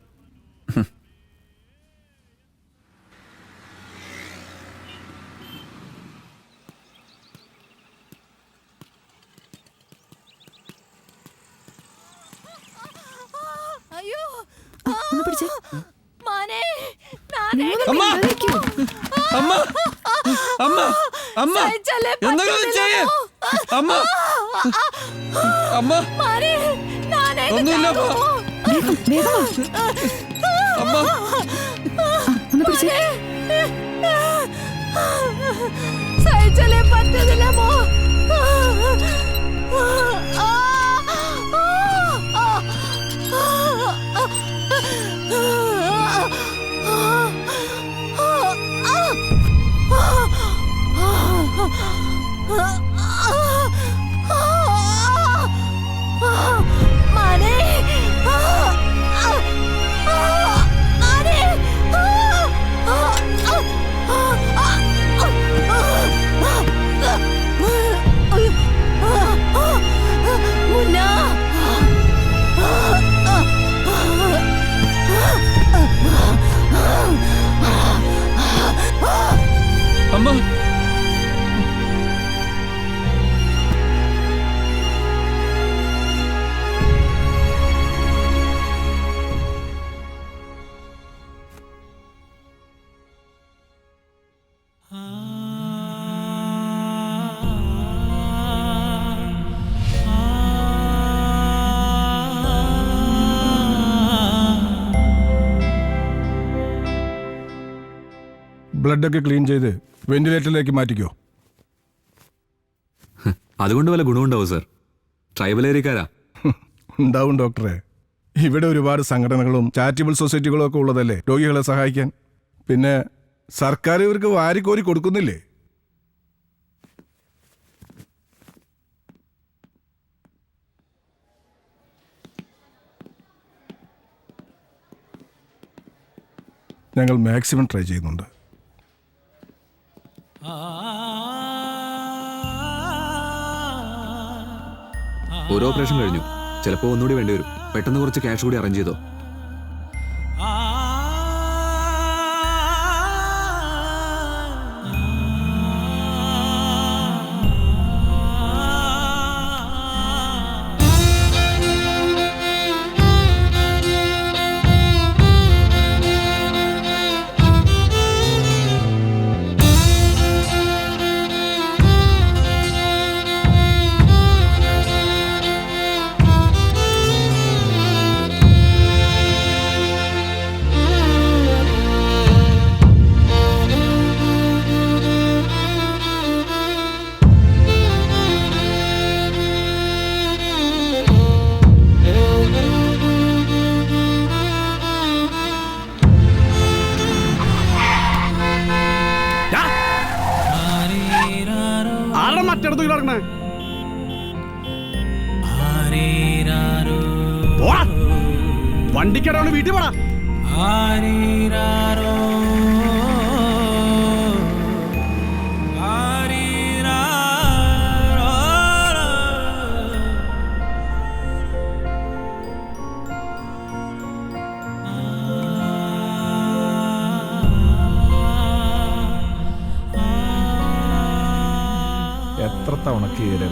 [SPEAKER 11] അയ്യോ ഒന്ന് പിടിച്ചേ മാനെ.
[SPEAKER 7] അമ്മ അമ്മ അമ്മ അമ്മ എന്തെങ്കിലും ചെയ്യേ. അമ്മ അമ്മ ഒന്നുമില്ല അമ്മ.
[SPEAKER 11] ഒന്ന് പിടിച്ചേ. സഹിച്ചല്ലേ പറ്റതില്ലമ്മോ.
[SPEAKER 7] അമ്മ
[SPEAKER 10] ബ്ലഡൊക്കെ ക്ലീൻ ചെയ്ത് വെന്റിലേറ്ററിലേക്ക് മാറ്റിക്കോ.
[SPEAKER 14] അതുകൊണ്ട് വല്ല ഗുണമുണ്ടാവും സർ? ട്രൈബൽ ഏരിയക്കാരാ.
[SPEAKER 10] ഉണ്ടാവും ഡോക്ടറെ. ഇവിടെ ഒരുപാട് സംഘടനകളും ചാരിറ്റബിൾ സൊസൈറ്റികളും ഒക്കെ ഉള്ളതല്ലേ രോഗികളെ സഹായിക്കാൻ. പിന്നെ സർക്കാർ ഇവർക്ക് വാരിക്കോരി കൊടുക്കുന്നില്ലേ? ഞങ്ങൾ മാക്സിമം ട്രൈ ചെയ്യുന്നുണ്ട്.
[SPEAKER 14] ഒരു ഓപ്പറേഷൻ കഴിഞ്ഞു, ചിലപ്പോൾ ഒന്നുകൂടി വേണ്ടി വരും. പെട്ടെന്ന് കുറച്ച് ക്യാഷ് കൂടി അറേഞ്ച് ചെയ്തോ.
[SPEAKER 9] മറ്റടുത്ത് കിടക്കണേ വണ്ടിക്കടവുണ്ട്, വീട്ടിൽ പോടാ.
[SPEAKER 10] എത്ര തവണ കയറി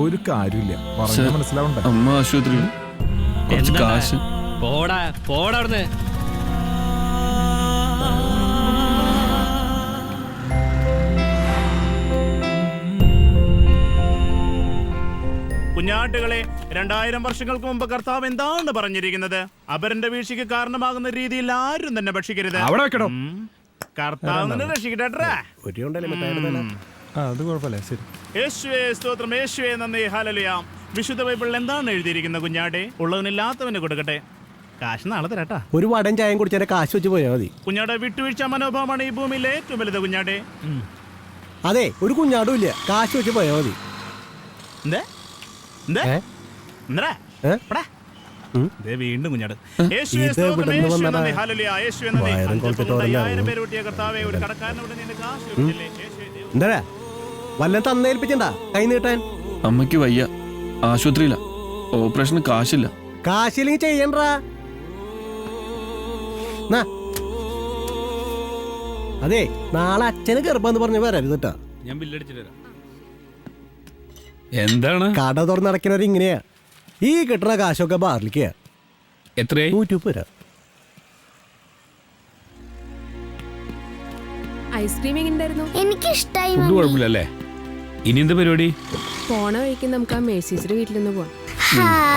[SPEAKER 10] ഒരു കാര്യമില്ല, പറഞ്ഞാൽ മനസ്സിലാവണ്ട.
[SPEAKER 7] അമ്മ ആശുപത്രിയിൽ കുറച്ച് കാശ്.
[SPEAKER 13] പോടാ പോടാ അവിടുന്ന്.
[SPEAKER 8] കുഞ്ഞാട്ടുകളെ 2000 വർഷങ്ങൾക്ക് മുമ്പ് കർത്താവ് എന്താണ് പറഞ്ഞിരിക്കുന്നത്? അപരന്റെ വീഴ്ചയ്ക്ക് കാരണമാകുന്ന രീതിയിൽ ആരും തന്നെ ഭക്ഷിക്കരുത്.
[SPEAKER 5] അവിടെ വെക്കണോ?
[SPEAKER 8] കർത്താവ് നിന്നെ രക്ഷിക്കട്ടെ.
[SPEAKER 5] അത് കുഴപ്പമില്ല. ശരി.
[SPEAKER 8] യേശുവേ സ്തോത്രം, യേശുവേ നന്ദി, ഹല്ലേലൂയ. വിശുദ്ധ ബൈബിളിൽ എന്താണ് എഴുതിയിരിക്കുന്നത് കുഞ്ഞാട്ടെ? ഉള്ളവനില്ലാത്തവന് കൊടുക്കട്ടെ. കാശ് നാളെ തരാട്ടാ.
[SPEAKER 5] ഒരു വടം ചായം കുടിച്ചാൽ കാശ് വെച്ച് പോയാൽ മതി.
[SPEAKER 8] കുഞ്ഞാടെ വിട്ടുവീഴ്ച മനോഭാവമാണ് ഈ ഭൂമിയിലെ ഏറ്റവും വലുത് കുഞ്ഞാട്ടെ.
[SPEAKER 5] അതെ, ഒരു കുഞ്ഞാടും ഇല്ല, കാശ് വെച്ച് പോയാൽ മതി.
[SPEAKER 8] വീണ്ടും കുഞ്ഞാട്. യേശുവേ സ്തോത്രം, യേശുവേ നന്ദി, ഹല്ലേലൂയ, യേശുവേ നന്ദി. 5000 പേര് കൂട്ടിയ കർത്താവേ, ഒരു കടക്കാരനോട് നിന്റെ കാശ് കൊടുത്തില്ലേ?
[SPEAKER 5] എന്താ വല്ല തന്നേൽപ്പിച്ചണ്ടാ കൈ നീട്ടാൻ?
[SPEAKER 7] അമ്മയ്ക്ക് വയ്യ, ആശുപത്രിയില്ല, ഓപ്പറേഷന് കാശില്ല.
[SPEAKER 5] കാശില്ലെങ്കിൽ ചെയ്യണ്ടാ. അതെ, നാളെ അച്ഛന് ഗർഭമെന്ന് പറഞ്ഞ് വരരുത് കേട്ടാ.
[SPEAKER 6] ഞാൻ ബില്ലടിച്ചിട്ട് തരാം.
[SPEAKER 2] എന്താണ്
[SPEAKER 5] കട തുറന്ന് നടക്കുന്നവർ ഇങ്ങനെയാ. ഈ കിട്ടുന്ന കാശൊക്കെ ബാറിലേക്കാ.
[SPEAKER 2] എത്രയായി?
[SPEAKER 5] 100 രൂപ.
[SPEAKER 15] ഐസ്ക്രീം എങ്ങനെയുണ്ടായിരുന്നു?
[SPEAKER 12] എനിക്ക് ഇഷ്ടായി.
[SPEAKER 2] കുഴപ്പമില്ലല്ലേ? ഇനി എന്താ പരിപാടി?
[SPEAKER 15] പോണ വഴിക്ക് നമുക്ക് ആ മേഴ്സീസിന്റെ വീട്ടിലൊന്ന് പോവാം.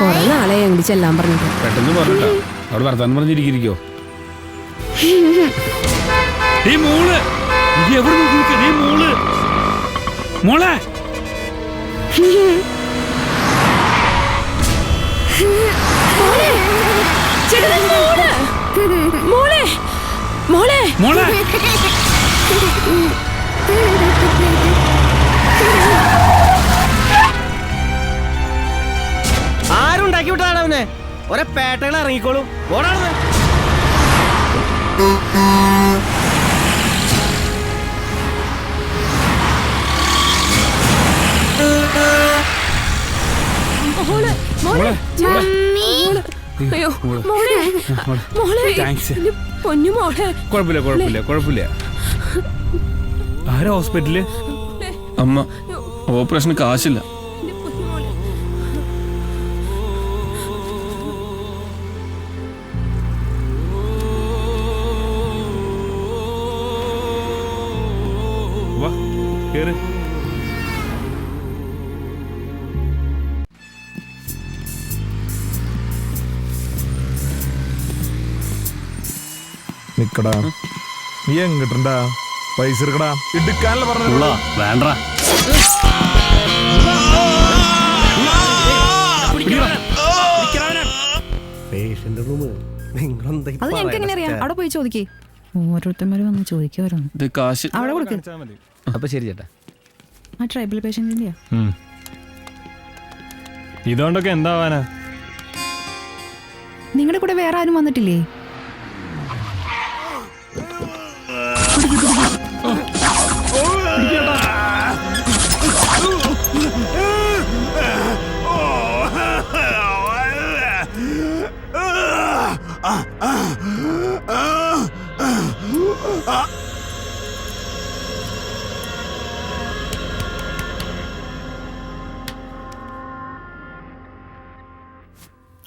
[SPEAKER 15] കൊറേ നാളെ ഞങ്ങൾ ചെല്ലാൻ പറഞ്ഞിട്ട്.
[SPEAKER 2] പെട്ടെന്ന് പറഞ്ഞിട്ടാ, അവിടെ വർത്താനം പറഞ്ഞിരിക്കോ? മോളെ
[SPEAKER 15] മോളെ മോളെ
[SPEAKER 2] മോളെ
[SPEAKER 5] ആരുണ്ടാക്കി വിട്ടതാണ് അവനെ? ഒരേ പേട്ടകൾ ഇറങ്ങിക്കോളും. ഓടാണ്.
[SPEAKER 15] അയ്യോ മോളെ മോളെ പൊന്നു മോളെ.
[SPEAKER 2] കുഴപ്പമില്ല. ആരാ ഹോസ്പിറ്റലില്?
[SPEAKER 7] അമ്മ, ഓപ്പറേഷന് കാശില്ല.
[SPEAKER 2] വാ, കേറ്.
[SPEAKER 10] നിക്കടാ, നീ എങ്ങിട്ടുണ്ടാ? പൈസ എടുക്കടാ. എടുക്കാനല്ല പറഞ്ഞു.
[SPEAKER 2] വേണ്ട.
[SPEAKER 5] Patient room.
[SPEAKER 15] അത് ഞങ്ങൾക്ക് എങ്ങനെ അറിയാം? അവിടെ പോയി ചോദിക്കേ. ഓരോരുത്തന്മാരും വന്ന് ചോദിക്കുവായിരുന്നു.
[SPEAKER 7] ഇത് കാശ്
[SPEAKER 15] അവിടെ കൊടുക്ക്.
[SPEAKER 13] അപ്പൊ ശരി ചേട്ടാ.
[SPEAKER 15] ആ ട്രൈബൽ പേഷ്യന്റിന്റെയാ.
[SPEAKER 5] ഇതുകൊണ്ടൊക്കെ എന്താവാനാ?
[SPEAKER 15] നിങ്ങളുടെ കൂടെ വേറെ ആരും വന്നിട്ടില്ലേ?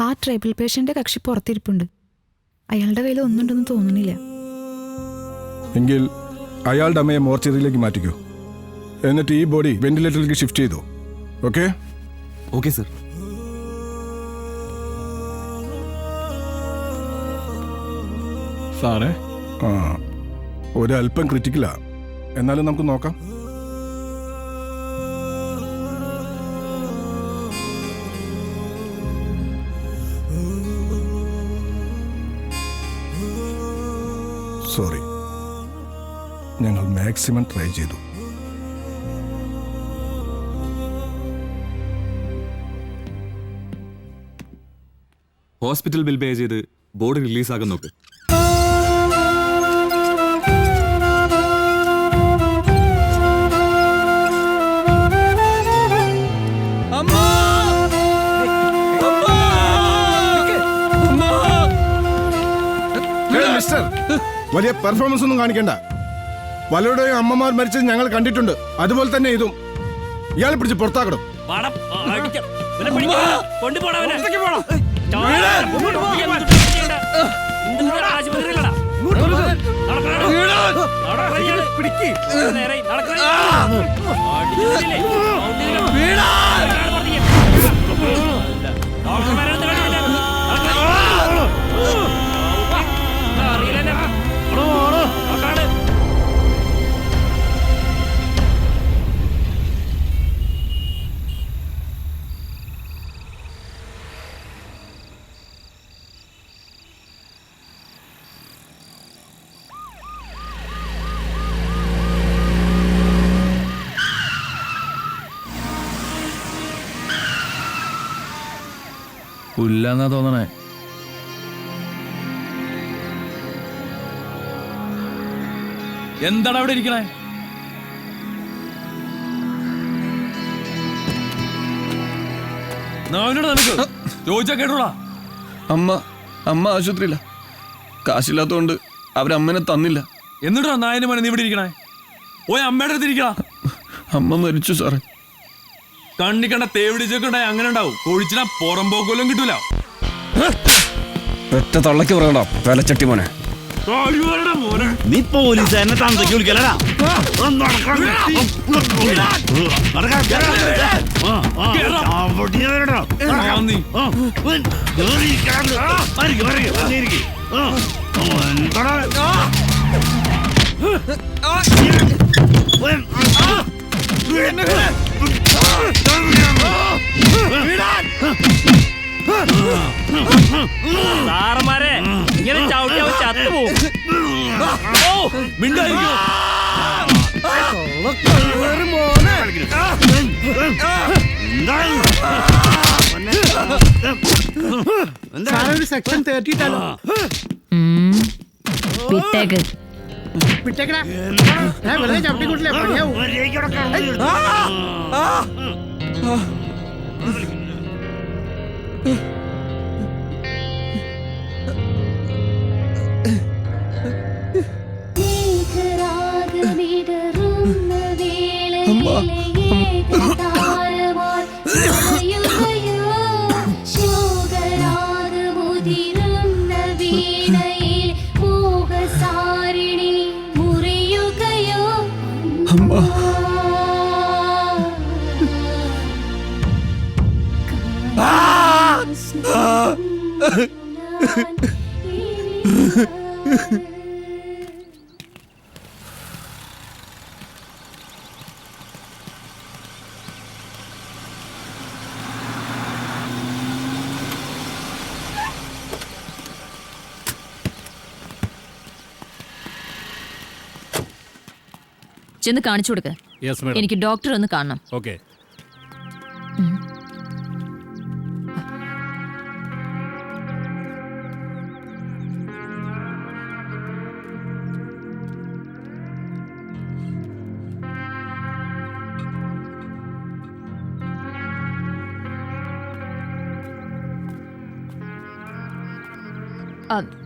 [SPEAKER 15] ആ ട്രൈബൽ പേഷ്യന്റെ കക്ഷി പുറത്തിരിപ്പുണ്ട്. അയാളുടെ കയ്യിൽ ഒന്നുണ്ടെന്ന് തോന്നുന്നില്ല.
[SPEAKER 10] എങ്കിൽ അയാളുടെ അമ്മയെ മോർച്ചറിയിലേക്ക് മാറ്റിക്കോ. എന്നിട്ട് ഈ ബോഡി വെന്റിലേറ്ററിലേക്ക് ഷിഫ്റ്റ് ചെയ്തു. ഓക്കെ?
[SPEAKER 14] Okay sir.
[SPEAKER 10] സാറേ, ഒരല്പം ക്രിറ്റിക്കലാ, എന്നാലും നമുക്ക് നോക്കാം. സോറി, ഞങ്ങൾ മാക്സിമം ട്രൈ ചെയ്തു.
[SPEAKER 14] ഹോസ്പിറ്റൽ ബിൽ പേ ചെയ്ത് ബോഡി റിലീസാകാൻ നോക്ക്.
[SPEAKER 10] വലിയ പെർഫോമൻസ് ഒന്നും കാണിക്കണ്ട. പലരുടെയും അമ്മമാർ മരിച്ചത് ഞങ്ങൾ കണ്ടിട്ടുണ്ട്. അതുപോലെ തന്നെ ഇതും. ഇയാളെ പിടിച്ച് പുറത്താക്കണം.
[SPEAKER 2] പുല്ലാന്നാ തോന്നണേ. എന്താണ് അവിടെ ഇരിക്കണേ? നിനക്ക് ചോദിച്ചാ കേട്ടോടാ.
[SPEAKER 7] അമ്മ ആശുപത്രിയില്ല, കാശില്ലാത്തോണ്ട് അവരമ്മനെ തന്നില്ല.
[SPEAKER 2] എന്നിട്ടാ നായന്റെ മോനെ നീ ഇവിടെ ഇരിക്കണേ? പോയി അമ്മയുടെ അടുത്ത് ഇരിക്കണ.
[SPEAKER 7] അമ്മ മരിച്ചു സാറേ.
[SPEAKER 2] കണ്ണിക്കണ്ട തേവിടിച്ചൊക്കെ അങ്ങനെ ഉണ്ടാവും. ഒഴിച്ചിനാ പുറം പോക്കോലും കിട്ടൂല.
[SPEAKER 1] ഒറ്റ തള്ളക്ക് പറയണോ വിലച്ചട്ടി മോനെ.
[SPEAKER 8] നീ പോലീസ് എന്നെ തന്തയ്ക്ക് വിളിക്കലടാ.
[SPEAKER 6] സാറന്മാരെ ഇങ്ങനെ ചവിട്ടി ചത്തുപോകും.
[SPEAKER 9] സാറൊരു സെക്ഷൻ 30 ഇട്ടാലോ?
[SPEAKER 3] വിട്ടേക്ക്.
[SPEAKER 9] വിട്ടേക്കടാ. വെറുതെ ചവിട്ടി കൂട്ടില്ലേ പണിയാവും.
[SPEAKER 3] ചെന്ന് കാണിച്ചു കൊടുക്ക. എനിക്ക് ഡോക്ടർ ഒന്ന് കാണണം.
[SPEAKER 8] Okay.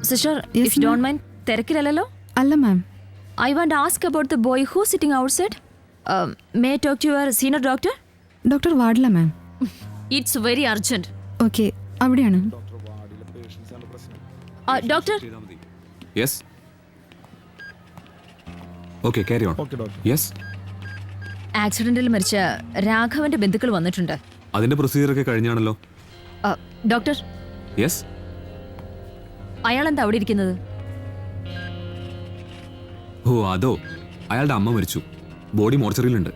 [SPEAKER 3] Sister, if you don't mind, തിരക്കിലല്ലോ?
[SPEAKER 15] അല്ല മാം.
[SPEAKER 3] I want to ask about the boy who's sitting outside. May I talk to your senior doctor?
[SPEAKER 15] Doctor വാർഡില ma'am.
[SPEAKER 3] It's very urgent.
[SPEAKER 15] Okay, അവിടെയാണ്.
[SPEAKER 3] Doctor?
[SPEAKER 14] Yes. Okay, carry on. Yes.
[SPEAKER 3] ആക്സിഡന്റിൽ മരിച്ച രാഘവന്റെ ബന്ധുക്കൾ വന്നിട്ടുണ്ട്.
[SPEAKER 14] അതിന്റെ procedure ഒക്കെ കഴിഞ്ഞാണല്ലോ.
[SPEAKER 3] Doctor,
[SPEAKER 14] yes.
[SPEAKER 3] അയാൾ എന്താ അവിടെ ഇരിക്കുന്നത്?
[SPEAKER 14] ഓ അതോ, അയാളുടെ അമ്മ മരിച്ചു. ബോഡി മോർച്ചറിയിലുണ്ട്.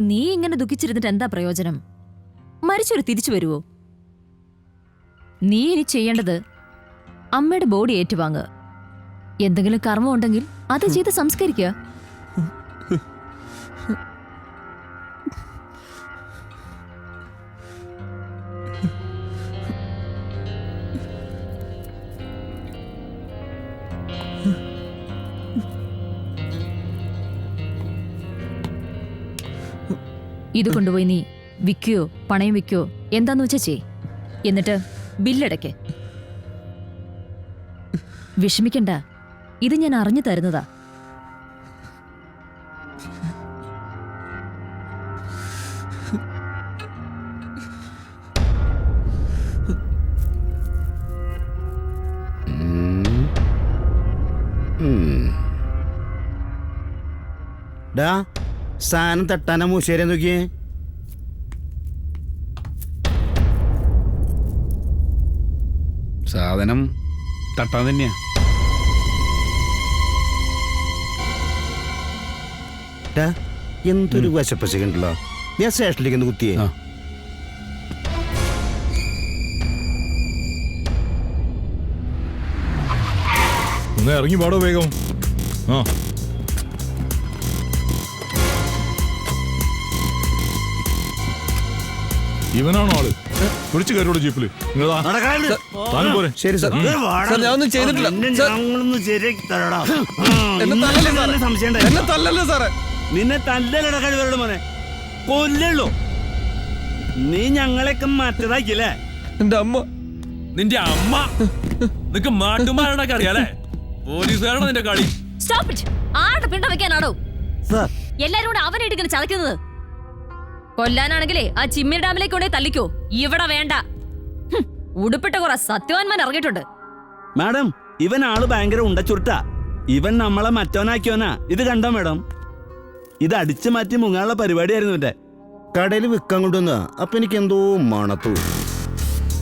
[SPEAKER 3] നീ ഇങ്ങനെ ദുഃഖിച്ചിരുന്നിട്ട് എന്താ പ്രയോജനം? മരിച്ചൊരു തിരിച്ചു വരുവോ? നീ ഇനി ചെയ്യേണ്ടത് അമ്മയുടെ ബോഡി ഏറ്റുവാങ്ങുക. എന്തെങ്കിലും കർമ്മം ഉണ്ടെങ്കിൽ അത് ചെയ്ത് സംസ്കരിക്കുക. ഇത് കൊണ്ടുപോയി നീ വിൽക്കുകയോ പണയം വിൽക്കുകയോ എന്താന്ന് വെച്ചാ ചെയ്. എന്നിട്ട് ബില്ലടയ്ക്ക്. വിഷമിക്കണ്ട, ഇത് ഞാൻ അറിഞ്ഞു തരുന്നതാ.
[SPEAKER 16] ഡാ സാധനം തട്ടാനാ മൂശേരെ നോക്കിയേ.
[SPEAKER 6] സാധനം തട്ടാൻ തന്നെയാ.
[SPEAKER 16] ഡാ എന്തൊരു വശപ്പശക്കുണ്ടല്ലോ. ഞാൻ സ്റ്റേഷനിലേക്ക് ഒന്ന് കുത്തിയേ.
[SPEAKER 2] ഒന്ന് ഇറങ്ങി പാടോ വേഗം. ആ ഇവനാണോ ആള്? വിളിച്ചു കയറിയോട് ജീപ്പില്.
[SPEAKER 16] ശരി സാർ.
[SPEAKER 7] ഞാനൊന്നും ചെയ്തിട്ടില്ല. എന്നെ തല്ലല്ലേ സാറേ?
[SPEAKER 16] നിന്നെ തല്ലലട കഴിവരുടെ മോനെ കൊല്ലുള്ളൂ. നീ ഞങ്ങളെയൊക്കെ മറ്റേതാക്കിയല്ലേ?
[SPEAKER 7] എന്റെ അമ്മ.
[SPEAKER 2] നിന്റെ അമ്മ നിനക്ക് മാട്ടുമാരുടെ അറിയാലേ? പോലീസുകാരാണോ നിന്റെ കളി?
[SPEAKER 3] Stop it. ആരുടെ പിണ്ട വെക്കാനാണോ
[SPEAKER 16] സാർ
[SPEAKER 3] എല്ലാരും കൂടെ അവനായിട്ട് ഇങ്ങനെ ചതക്കുന്നത്? കൊല്ലാനാണെങ്കിലേ ആ ചിമ്മിനി ഡാമിലേക്ക് കൊണ്ടേ തല്ലിക്കോ. ഇവിടെ വേണ്ട. ഉടുപ്പിട്ട കുറെ സത്യവാൻമാൻ ഇറങ്ങിയിട്ടുണ്ട്.
[SPEAKER 16] മാഡം ഇവൻ ആള് ഭയങ്കര ഉണ്ടച്ചുരുട്ടാ. ഇവൻ നമ്മളെ മറ്റവനാക്കിയോനാ. ഇത് കണ്ടോ മാഡം? ഇത് അടിച്ചു മാറ്റി മുങ്ങാനുള്ള പരിപാടിയായിരുന്നു ഇവന്റെ. കടയിൽ വിൽക്കാൻ കൊണ്ടുവന്ന. അപ്പൊ എനിക്ക് എന്തോ മണത്തു.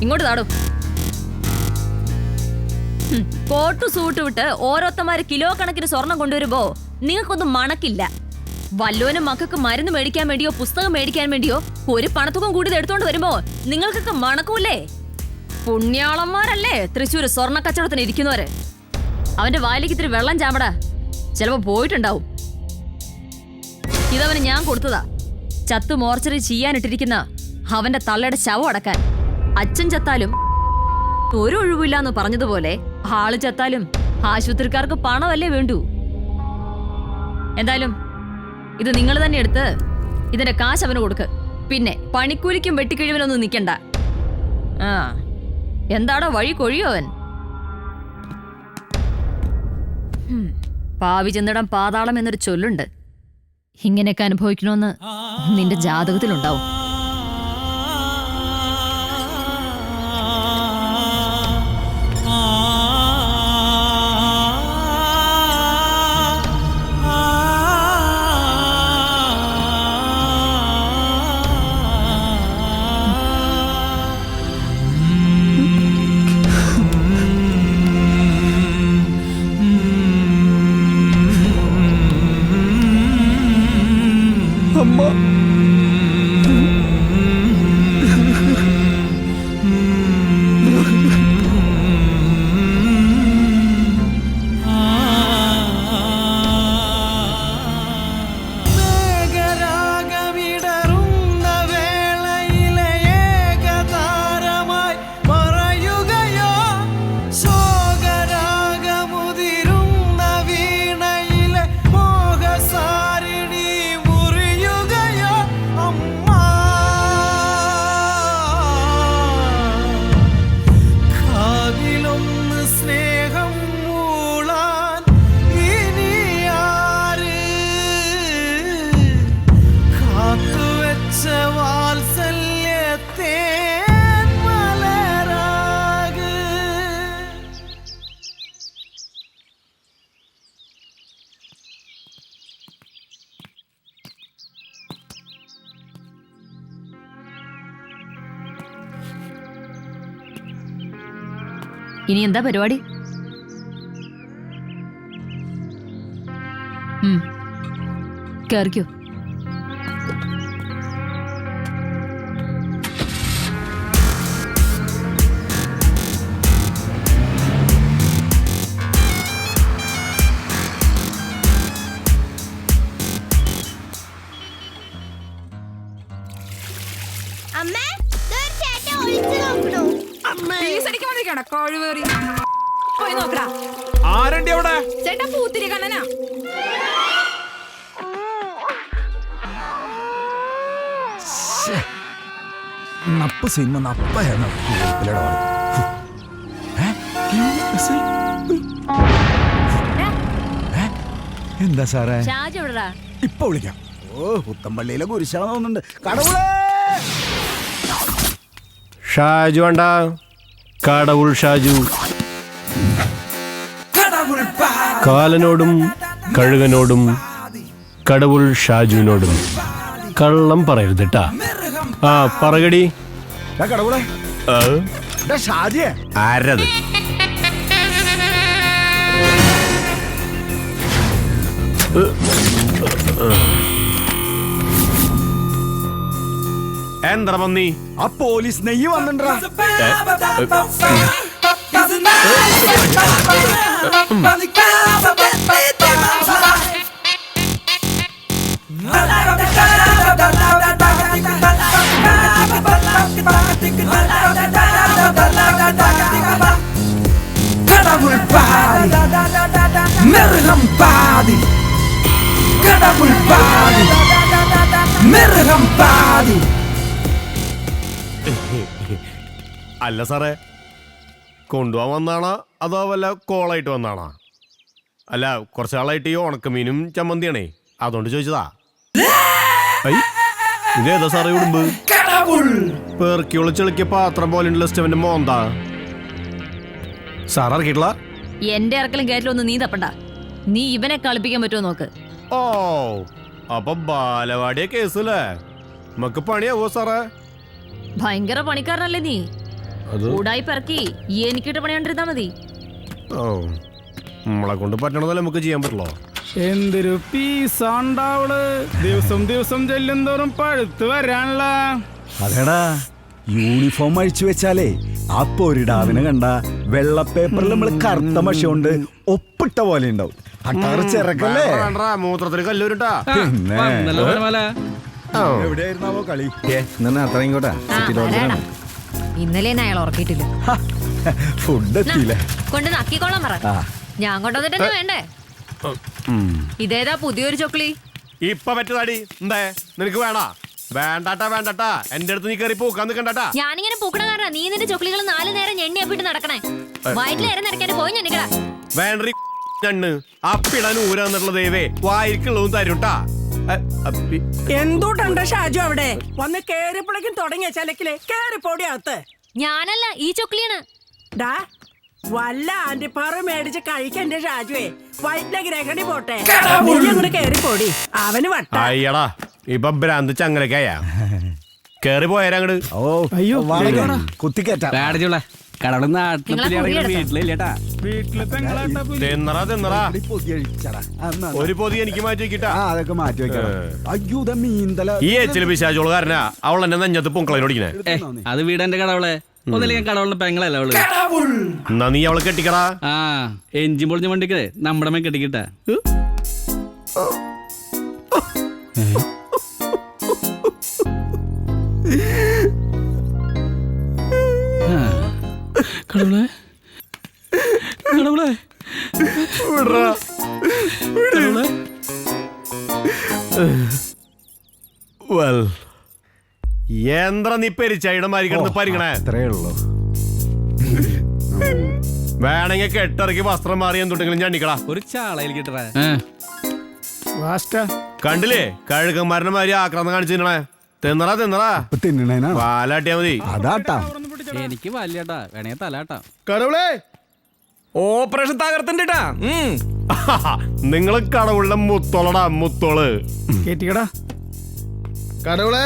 [SPEAKER 3] ഇങ്ങോട്ട് താടോ. കോട്ടു സൂട്ട് വിട്ട് ഓരോരുത്തന്മാര് കിലോ കണക്കിന് സ്വർണം കൊണ്ടുവരുമ്പോ നിങ്ങൾക്കൊന്നും മണക്കില്ല. വല്ലോനും മക്കൾക്ക് മരുന്ന് മേടിക്കാൻ വേണ്ടിയോ പുസ്തകം മേടിക്കാൻ വേണ്ടിയോ ഒരു പണത്തുകം കൂടി എടുത്തോണ്ട് വരുമ്പോ നിങ്ങൾക്കൊക്കെ മണക്കൂലേ? പുണ്യാളന്മാരല്ലേ തൃശ്ശൂര് സ്വർണ്ണ കച്ചവടത്തിന് ഇരിക്കുന്നവര്. അവന്റെ വായിലേക്ക് ഇത്തിരി വെള്ളം ചാമ്പടാ. ചിലപ്പോ പോയിട്ടുണ്ടാവും. ഇതവന് ഞാൻ കൊടുത്തതാ. ചത്തു മോർച്ചറി ചെയ്യാനിട്ടിരിക്കുന്ന അവന്റെ തള്ളയുടെ ശവം അടക്കാൻ. അച്ഛൻ ചത്താലും ഒരു ഒഴിവില്ലാന്ന് പറഞ്ഞതുപോലെ ആള് ചത്താലും ആശുപത്രിക്കാർക്ക് പണമല്ലേ വേണ്ടൂ. എന്തായാലും ഇത് നിങ്ങൾ തന്നെ എടുത്ത് ഇതിന്റെ കാശ് അവന് കൊടുക്ക്. പിന്നെ പണിക്കൂലിക്കും വെട്ടിക്കിഴിവിനൊന്നും നിൽക്കണ്ട. ആ എന്താടോ വഴി കൊഴിയോ അവൻ? പാവി ചെന്നിടം പാതാളം എന്നൊരു ചൊല്ലുണ്ട്. ഇങ്ങനെയൊക്കെ അനുഭവിക്കണമെന്ന് നിന്റെ ജാതകത്തിലുണ്ടാവും. ഇനി എന്താ പരിപാടി? കേറിക്കോ.
[SPEAKER 2] ആരണ്ടി അവിടെ?
[SPEAKER 15] ചേട്ടാ പൂത്തിരി കണ്ണനാ.
[SPEAKER 16] എന്താ സാറേ?
[SPEAKER 3] ഷാജി എവിടെടാ?
[SPEAKER 16] ഇപ്പൊ വിളിക്കാം. ഓ പുത്തമ്പള്ളിയിലെ കുരിശാണെന്ന് തോന്നുന്നുണ്ട്. കടവുളേ
[SPEAKER 7] ഷാജു വേണ്ട, കടവുൾ ഷാജു. കാലനോടും കഴുകനോടും
[SPEAKER 17] കടവുൾ ഷാജുവിനോടും കള്ളം പറയരുത് ട്ടാ. ആ പറകടി.
[SPEAKER 7] ആരത്?
[SPEAKER 17] എന്താ പന്നി?
[SPEAKER 16] ആ പോലീസ് നെയ്യ് വന്നിട്ടാ.
[SPEAKER 17] അല്ല സാറേ, കൊണ്ടുപോകാൻ വന്നാണോ അതോ വല്ല കോളായിട്ട് വന്നാണോ? അല്ല, കുറച്ചാളായിട്ട് ഈ ഉണക്കമീനും ചമ്മന്തിയാണേ, അതുകൊണ്ട് ചോദിച്ചതാ. ഇതേതാ സാറേ ഉടുമ്പ്? പേർക്കിയുള്ള ചെളുക്കിയ പാത്രം പോലെ ഉണ്ടല്ലോ സ്റ്റെവന്റെ മോന്താ. സാർ ഇറക്കിയിട്ടില്ല?
[SPEAKER 3] എന്റെ ഇറക്കലും കയറ്റിലും ഒന്നും നീ തപ്പണ്ട. നീ ഇവനെ കളിപ്പിക്കാൻ പറ്റുമോ നോക്ക്.
[SPEAKER 17] ഓ, അപ്പൊ ബാലവാടിയ കേസല്ലേ? നമുക്ക് പണിയാവോ സാറേ?
[SPEAKER 3] ഭയങ്കര പണിക്കാരനല്ലേ നീ? കൂടായി പിറക്കി എനിക്കിട്ട് പണിയാണ്ടിരുന്നാ മതി.
[SPEAKER 17] ഓ, നമ്മളെ കൊണ്ട് പറ്റണതല്ലേ നമുക്ക് ചെയ്യാൻ പറ്റുള്ളൂ.
[SPEAKER 8] എന്തൊരു പീസാണ്ടാവള്, ദിവസം ദിവസം ചെല്ലുന്തോറും പഴുത്ത് വരാനുള്ള.
[SPEAKER 16] അതേടാ, യൂണിഫോം അഴിച്ചു വെച്ചാലേ ആ പൊരിടാവിനെ കണ്ട വെള്ള പേപ്പറിൽ നമ്മൾ കറുത്ത മഷി കൊണ്ട് ഒപ്പിട്ട പോലെ ഉണ്ടാവും.
[SPEAKER 17] മൂത്രത്തിൽ കല്ലൂരിട്ടാ.
[SPEAKER 5] എവിടെയായിരുന്നാവോ കളി? നേരത്തെ ഇങ്ങോട്ടാ.
[SPEAKER 3] ഇന്നലെ അയാൾ ഉറക്കിയിട്ടില്ല.
[SPEAKER 16] ഫുഡ് എത്തിയില്ല.
[SPEAKER 3] കൊണ്ട് നക്കിക്കോളാൻ പറ. ഞാൻ കൊണ്ടുവന്നിട്ട് വേണ്ടേ? ഇതേതാ പുതിയൊരു ചോക്ലി?
[SPEAKER 17] ഇപ്പൊ പറ്റതാടി. എന്തേ നിനക്ക് വേണ? വേണ്ടാട്ടാ വേണ്ടാട്ടാ, എന്റെ അടുത്ത് നീ കയറി പൂക്കാൻ നിക്കണ്ടാ.
[SPEAKER 3] ഞാനിങ്ങനെ പൂക്കണ കാരണം നീ നിന്റെ ചോക്ലികൾ 4 നേരം എണ്ണി അപ്പിട്ട് നടക്കണേ. വയറ്റിൽ ഇരം നിറയ്ക്കാൻ പോയി ഞെന്നിക്കടാ.
[SPEAKER 17] വേണ്ട ഞണ്ണ് അപ്പിടാൻ ഊരാന്നിട്ടുള്ള ദൈവേ, വായിരിക്കുള്ളതും തരുട്ടാ.
[SPEAKER 18] എന്തൂട്ടുണ്ട് ഷാജു അവിടെ വന്ന് കേറിപ്പോഴേക്കും തുടങ്ങിയ ചലക്കില് കേറിപ്പോടിയകത്ത്.
[SPEAKER 3] ഞാനല്ല, ഈ ചൊക്ലിയാണ്.
[SPEAKER 18] ഡാ, വല്ല ആന്റിപ്പാറ് മേടിച്ച് കഴിക്കണ്ടേ ഷാജുവേ? വയറ്റിലേക്ക് രകടി പോട്ടെ. അങ്ങോട്ട് കേറിപ്പോടി, അവന് വട്ട.
[SPEAKER 17] അയ്യടാ, ഇപ്പൊ ഭ്രാന്ത് ചങ്ങലക്കായ കേറി പോയാരങ്ങട്.
[SPEAKER 16] ഓ അയ്യോ, കുത്തിക്കേറ്റാ.
[SPEAKER 17] ഒരു പൊതി എനിക്ക് മാറ്റി വെക്കിട്ടാ.
[SPEAKER 16] അതൊക്കെ മാറ്റി വെക്കാം. അയ്യോ, മീന്തല.
[SPEAKER 17] ഈ എച്ചില് പിശാചോള് കാരനാ അവൾ എന്നെ നെഞ്ഞത്ത് പൊങ്കളോടിക്കണേ.
[SPEAKER 1] അത് വീടെന്റെ കടവളെ ഒന്നല്ലെങ്കിൽ കടവളിന്റെ പെങ്ങളല്ല അവള്.
[SPEAKER 17] എന്നാ നീ അവളെ കെട്ടിക്കടാ.
[SPEAKER 1] ആ, എഞ്ചിൻ പൊളിഞ്ഞ വണ്ടിക്ക് നമ്മുടെ മേ കെട്ടിക്കിട്ടാ. കടവളെ കടവളെ
[SPEAKER 17] യന്ത്ര നീ പെരിച്ചയുടെ മാരി കിടന്ന് പരിങ്ങണേ.
[SPEAKER 16] അത്രേ ഉള്ളൂ.
[SPEAKER 17] വേണമെങ്കിൽ കെട്ടിറക്കി വസ്ത്രം മാറി എന്തുണ്ടെങ്കിലും ഞണ്ണിക്കടാ.
[SPEAKER 1] ഒരു ചാളയിൽ കിട്ടറ
[SPEAKER 17] കണ്ടില്ലേ കഴുകന്മാരനെ മാതിരി ആക്രാന്തം കാണിച്ചിരണേ. തിന്നറാ തിന്നറാ,
[SPEAKER 16] തിന്നണേനാ
[SPEAKER 17] പാലാട്ടിയാ മതി.
[SPEAKER 16] അതാട്ടാ.
[SPEAKER 1] എനിക്ക് വലിയട്ടാ, വേണേ തലാട്ടാ.
[SPEAKER 5] കടവുളേ, ഓപ്പറേഷൻ തകർത്തിട്ടാ.
[SPEAKER 17] നിങ്ങള് കടവുള്ള മുത്തോളടാ, മുത്തോള്
[SPEAKER 5] കേട്ടിക്കടാ. കടവുളെ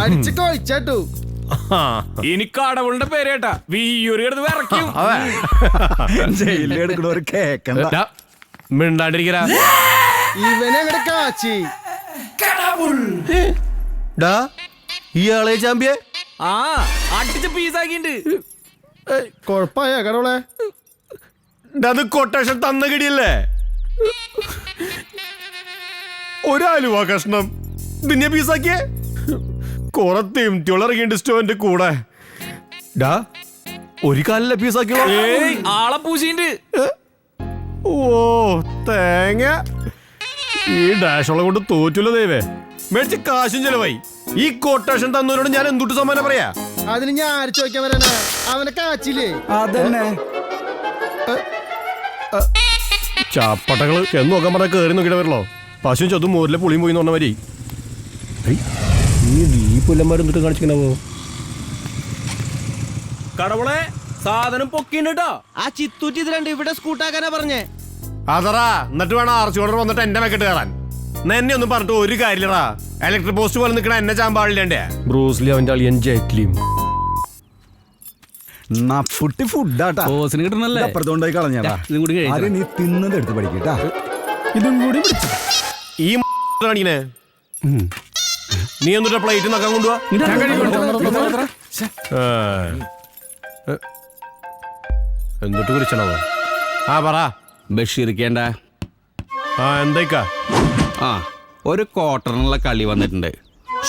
[SPEAKER 5] അടിച്ച് കഴിച്ചേട്ടു.
[SPEAKER 1] ഇനി കടവുളുടെ പേര് കേട്ടാ വീയൂരി എടുത്ത് വിറയ്ക്കും.
[SPEAKER 16] ജയിലിൽ ഒരു കേക്കണ്ട.
[SPEAKER 17] മിണ്ടാണ്ടിരിക്കരാ.
[SPEAKER 5] ഇവനെ അങ്ങടെ കാച്ചി.
[SPEAKER 17] ഇയാളെ ചാമ്പ്യേ
[SPEAKER 1] അടിച്ച പീസാക്കിണ്ട്.
[SPEAKER 5] കൊഴപ്പായ കടവുളെ?
[SPEAKER 17] അത് കൊട്ടേഷൻ തന്ന കിടിയല്ലേ? ഒരു അലുവ കഷ്ണം ഇതിനെ പീസാക്കിയേ. കൊറേ തെമ്റ്റിയോൾ ഇറങ്ങിണ്ട് സ്റ്റോന്റെ കൂടെ. ഒരു കാലിലെ പീസാക്കിയോ?
[SPEAKER 1] ആളെ പൂശിണ്ട്.
[SPEAKER 17] ഓ തേങ്ങ, ഈ ഡാഷോളെ കൊണ്ട് തോറ്റുള്ള ദൈവേ. മേടിച്ച് കാശും ചെലവായി. ഈ കൊട്ടേഷൻ തന്നവരോട് ഞാൻ എന്തുട്ട് സമ്മാനം പറയാ?
[SPEAKER 5] അതിന് ഞാൻ ആര് ചോദിക്കാൻ വരാനാ? അവനെ കാച്ചില്ലേ?
[SPEAKER 16] അതന്നെ.
[SPEAKER 17] ചാപ്പട്ടകള് എന്ന് നോക്കാൻ പറഞ്ഞാൽ കേറി നോക്കിയിട്ട് വരല്ലോ. പശു ചതും മോരിലെ പുളിയും പോയി പറഞ്ഞ മാതിരി.
[SPEAKER 7] ഈ പുല്ലന്മാരെന്തിട്ട് കാണിച്ചിട്ടുണ്ടാവോ?
[SPEAKER 1] കടവുളെ സാധനം പൊക്കിട്ടോ.
[SPEAKER 13] ആ ചിത്തൂറ്റി ഇത് രണ്ട് ഇവിടെ സ്കൂട്ടാക്കാനാ പറഞ്ഞേ.
[SPEAKER 17] അതറാ, എന്നിട്ട് വേണം ആർച്ചി ഓർഡർ വന്നിട്ട് എന്റെ മെക്കെട്ട് കയറാൻ. എന്നെ ഒന്നും പറഞ്ഞിട്ട് ഒരു കാര്യമില്ലടാ. ഇലക്ട്രിക് പോസ്റ്റ് പോലെ നിൽക്കണ എന്നെ ചാമ്പാളില്ലേ?
[SPEAKER 5] ബ്രൂസ്ലി അവന്റെ അളിയൻ ജെറ്റ്ലിയും
[SPEAKER 19] നഫുട്ടി ഫുഡാട്ടാ.
[SPEAKER 6] കിട്ടണല്ലേ?
[SPEAKER 19] അപ്പുറത്തോണ്ടായി കളഞ്ഞാടാ.
[SPEAKER 6] ഇതും കൂടി കഴിച്ചോ.
[SPEAKER 19] ആദ്യം നീ തിന്നത് എടുത്ത് പഠിക്കട്ടാ. ഇതും കൂടി പിടിച്ചു.
[SPEAKER 17] ഈ കാണിക്കണേ നീ എന്നിട്ട് പ്ലേറ്റ് നോക്കാൻ കൊണ്ടുപോവാ. എന്നിട്ട് കുറിച്ചണോ? ആ പറ
[SPEAKER 1] ബഷീർക്കേണ്ട.
[SPEAKER 17] ആ എന്തായിക്കാ?
[SPEAKER 1] ആ ഒരു ക്വാർട്ടറിനുള്ള കളി വന്നിട്ടുണ്ട്.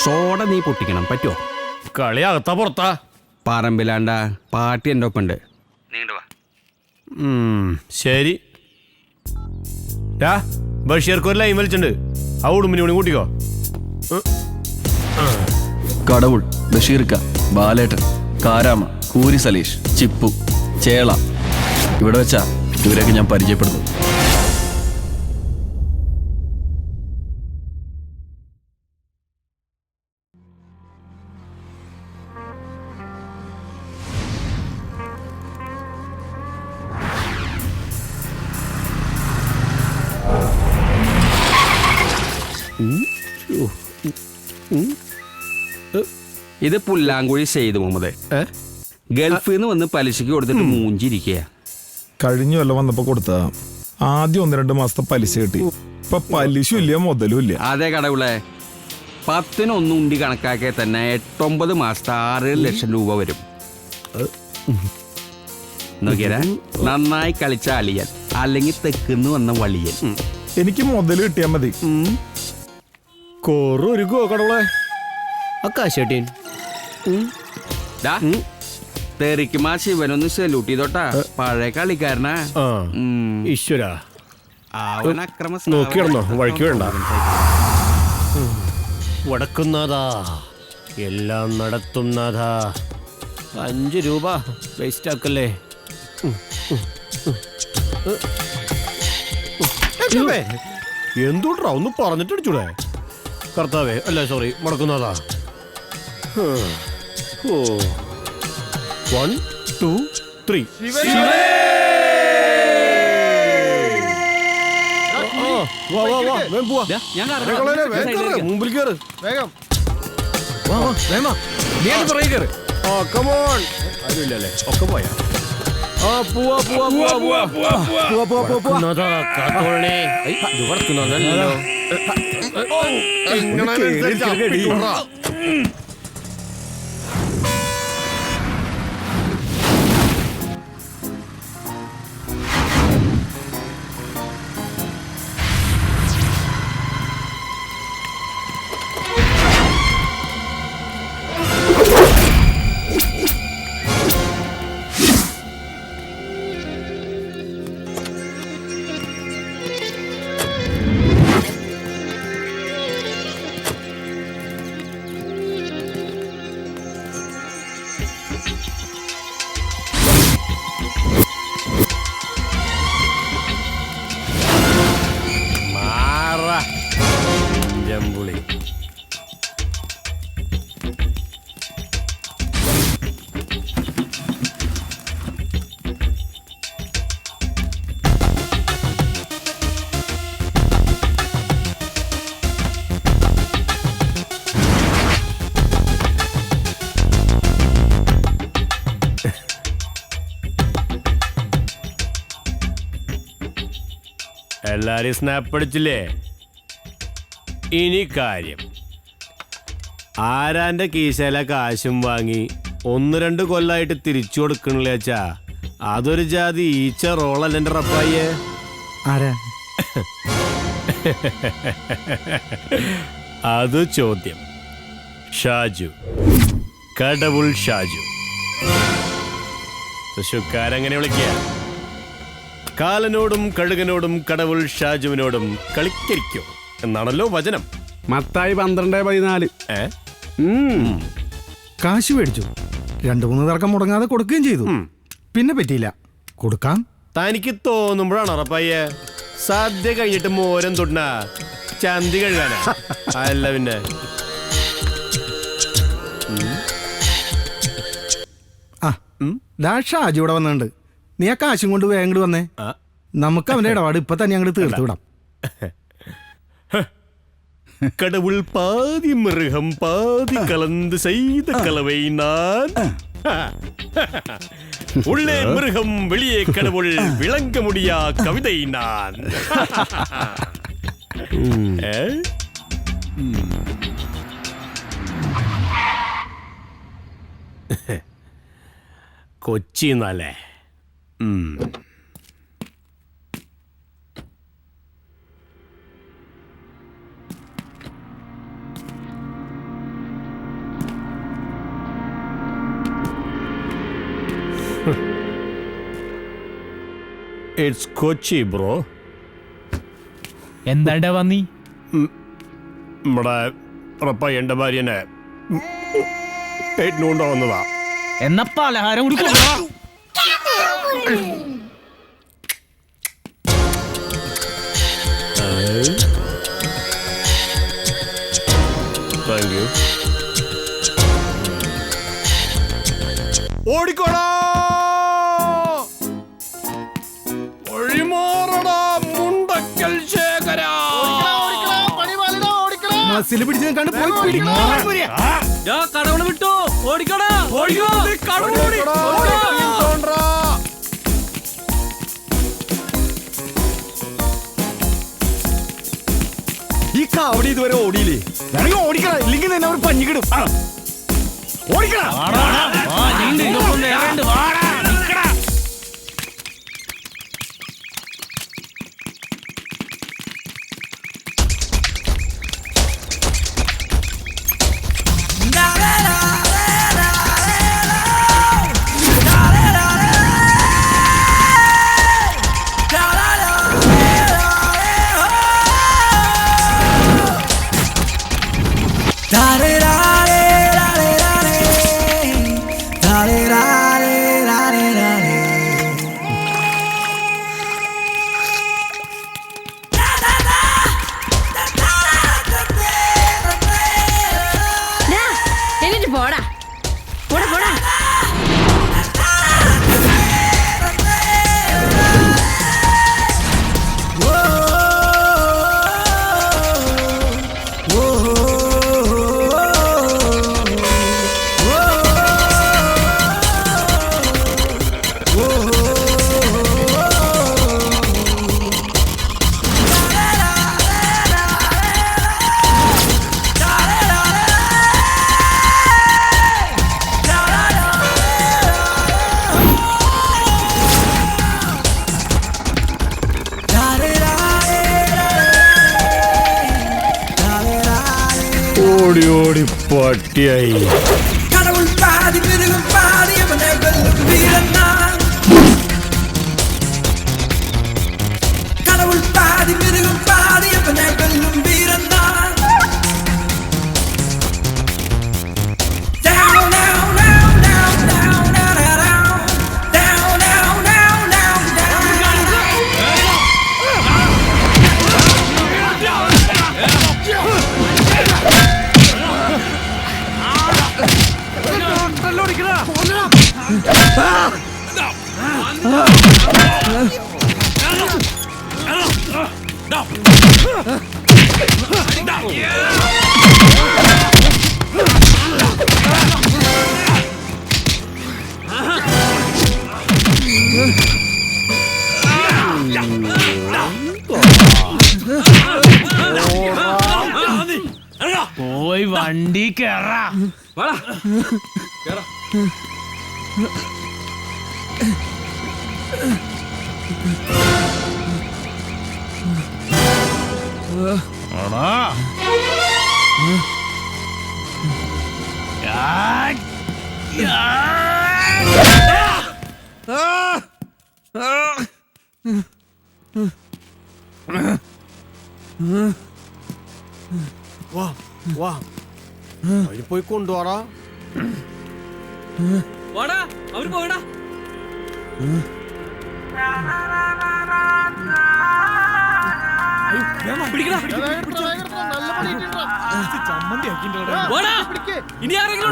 [SPEAKER 1] സോഡ നീ പൊട്ടിക്കണം, പറ്റുമോ?
[SPEAKER 17] കളി അകത്താ പുറത്താ?
[SPEAKER 1] പറമ്പിലാണ്ട പാർട്ടി എൻ്റെ ഒപ്പം ഉണ്ട്.
[SPEAKER 17] ശരി. ബഷീർക്ക് ഒരു ലൈൻ വലിച്ചിട്ടുണ്ട്. ആ ഉടുമ്പിന് കൂടി കൂട്ടിക്കോ.
[SPEAKER 7] കടവുൾ, ബഷീർക്ക, ബാലേട്ടൻ, കാരാമ, കൂരി സലീഷ്, ചിപ്പു, ചേള, ഇവിടെ വെച്ചാ ഇവരെയൊക്കെ ഞാൻ പരിചയപ്പെടുന്നു.
[SPEAKER 1] ഇത് പുല്ലാങ്കുഴി സെയ്ത് മുഹമ്മദ്. ഗൾഫിൽ നിന്ന് വന്ന് പലിശക്ക് കൊടുത്തിട്ട് മൂഞ്ചിരിക്കുക.
[SPEAKER 10] കഴിഞ്ഞ കൊല്ലം വന്നപ്പോ കൊടുത്താ ആദ്യം 1-2 മാസത്തെ പലിശ കിട്ടി. ഇപ്പൊ പലിശ ഇല്ല, മുതലും ഇല്ല.
[SPEAKER 1] അതെ കടവുളെ, 10-1 ഉണ്ടി കണക്കാക്കിയാൽ തന്നെ 8-9 മാസത്തെ 6 ലക്ഷം രൂപ വരും. നോക്കിയാ, നന്നായി കളിച്ച അളിയൻ, അല്ലെങ്കിൽ തെക്കുന്ന് വന്ന വളിയൻ.
[SPEAKER 10] എനിക്ക് മുതൽ കിട്ടിയാ മതി.
[SPEAKER 17] കൊറൊരുക്കോ കടവുളെ?
[SPEAKER 5] അക്കാശേട്ടീൻ
[SPEAKER 1] തെറിക്കുമാ ശിവനൊന്ന് സല്യൂട്ട് ചെയ്തോട്ടാ. പഴയ കളിക്കാരനാ.
[SPEAKER 17] ഈശ്വര
[SPEAKER 1] അവൻ അക്രമ
[SPEAKER 17] നോക്കിയിടന്നോ? വഴിക്ക് വേണ്ട. വടക്കുന്നാഥാ, എല്ലാം നടത്തുന്നാഥാ. 5 രൂപ വേസ്റ്റ് ആക്കല്ലേ. എന്തോട്ടാ ഒന്ന് പറഞ്ഞിട്ട് അടിച്ചൂടെ? കർത്താവേ, അല്ല സോറി, മുടക്കുന്നതാ. 1 2 3. മുമ്പിൽ കയറ് വേഗം. ആരുമില്ലല്ലേ? ഒക്കെ പോയാ? പോവാ. ജമ്പുളി എല്ലാരും സ്നാപ്പ് അടിച്ചില്ലേ? ഇനി കാര്യം, ആരാന്റെ കീശയിലെ കാശും വാങ്ങി 1-2 കൊല്ലായിട്ട് തിരിച്ചു കൊടുക്കണില്ല വെച്ചാ അതൊരു ജാതി ഈച്ച റോളല്ല എന്റെ റപ്പായേ.
[SPEAKER 19] ആരാ
[SPEAKER 17] അത് ചോദ്യം. ഷാജു, കടവുൾ ഷാജു. തൃശ്ശൂക്കാരെങ്ങനെ വിളിക്കുക? കാലനോടും കഴുകനോടും കടവുൾ ഷാജുവിനോടും കളിക്കരിക്കോ എന്നാണല്ലോ വചനം.
[SPEAKER 9] മത്തായി 12:14. കാശ് മേടിച്ചു, 2-3 തർക്കം മുടങ്ങാതെ കൊടുക്കുകയും ചെയ്തു. പിന്നെ പറ്റിയില്ല, കൊടുക്കാം.
[SPEAKER 17] തനിക്ക് തോന്നുമ്പോഴാണ് ഉറപ്പയ്യ സദ്യ കഴിഞ്ഞിട്ട് മോരം തൊട്ട ചന്തി കഴുകാനാ? അല്ല പിന്നെ.
[SPEAKER 9] ഷാജി ഇവിടെ വന്നിട്ടുണ്ട്. നീ ആ കാശും കൊണ്ട് വേഗം ഇങ്ങോട്ട് വന്നേ. നമുക്ക് അവന്റെ ഇടപാട് ഇപ്പൊ തന്നെ അങ്ങോട്ട് തീർത്തു വിടാം.
[SPEAKER 17] கடவுள் பாதி மிருகம் பாதி கலந்து செய்த கலவை நான். உள்ளே மிருகம் வெளியே கடவுள் விளங்க முடியா கவிதை நான். കൊച്ചി എന്നല്ലേ? It's Kochi bro.
[SPEAKER 20] എന്താണ്ടാ വന്നി?
[SPEAKER 17] നമ്മുടെ ഉറപ്പായി ഭാര്യനെ വന്നതാ.
[SPEAKER 20] എന്നാ പലഹാരം കൊടുക്കും.
[SPEAKER 17] Thank you. ഓടിക്കോടാ, ഒഴിമാറടാ മുണ്ടക്കൽ ശേഖര.
[SPEAKER 5] മസില് പിടിച്ച് കണ്ട് പോയി
[SPEAKER 20] കടവള് വിട്ടു. ഓടിക്കോടാ,
[SPEAKER 5] ഈ കാവടി ഇതുവരെ ഓടിയില്ലേ? ഞാനെങ്കിൽ ഓടിക്കണം, ഇല്ലെങ്കിൽ തന്നെ അവർ പഞ്ഞിക്കിടും. ഓടിക്കണം.
[SPEAKER 3] പോടാ പോടാ പോടാ.
[SPEAKER 17] ഓടി ഓടി പട്ടിയായി.
[SPEAKER 21] കടവുൾ പാതി മിരുകം പാതി അവനെ വെല്ലും വീരനാൻ. കടവുൾ പാതി മിരുകം പാതി അവനെ വെല്ലും വീരനാൻ. Down, down, down, down, down, down, down, down, down, down,
[SPEAKER 20] പോയി വണ്ടി കേറാ.
[SPEAKER 17] വാ വാ, അതിന് പോയി കൊണ്ടുപോടാ.
[SPEAKER 20] വാടാ, അവര് പോയടാ. ഇനി ആരെങ്കിലും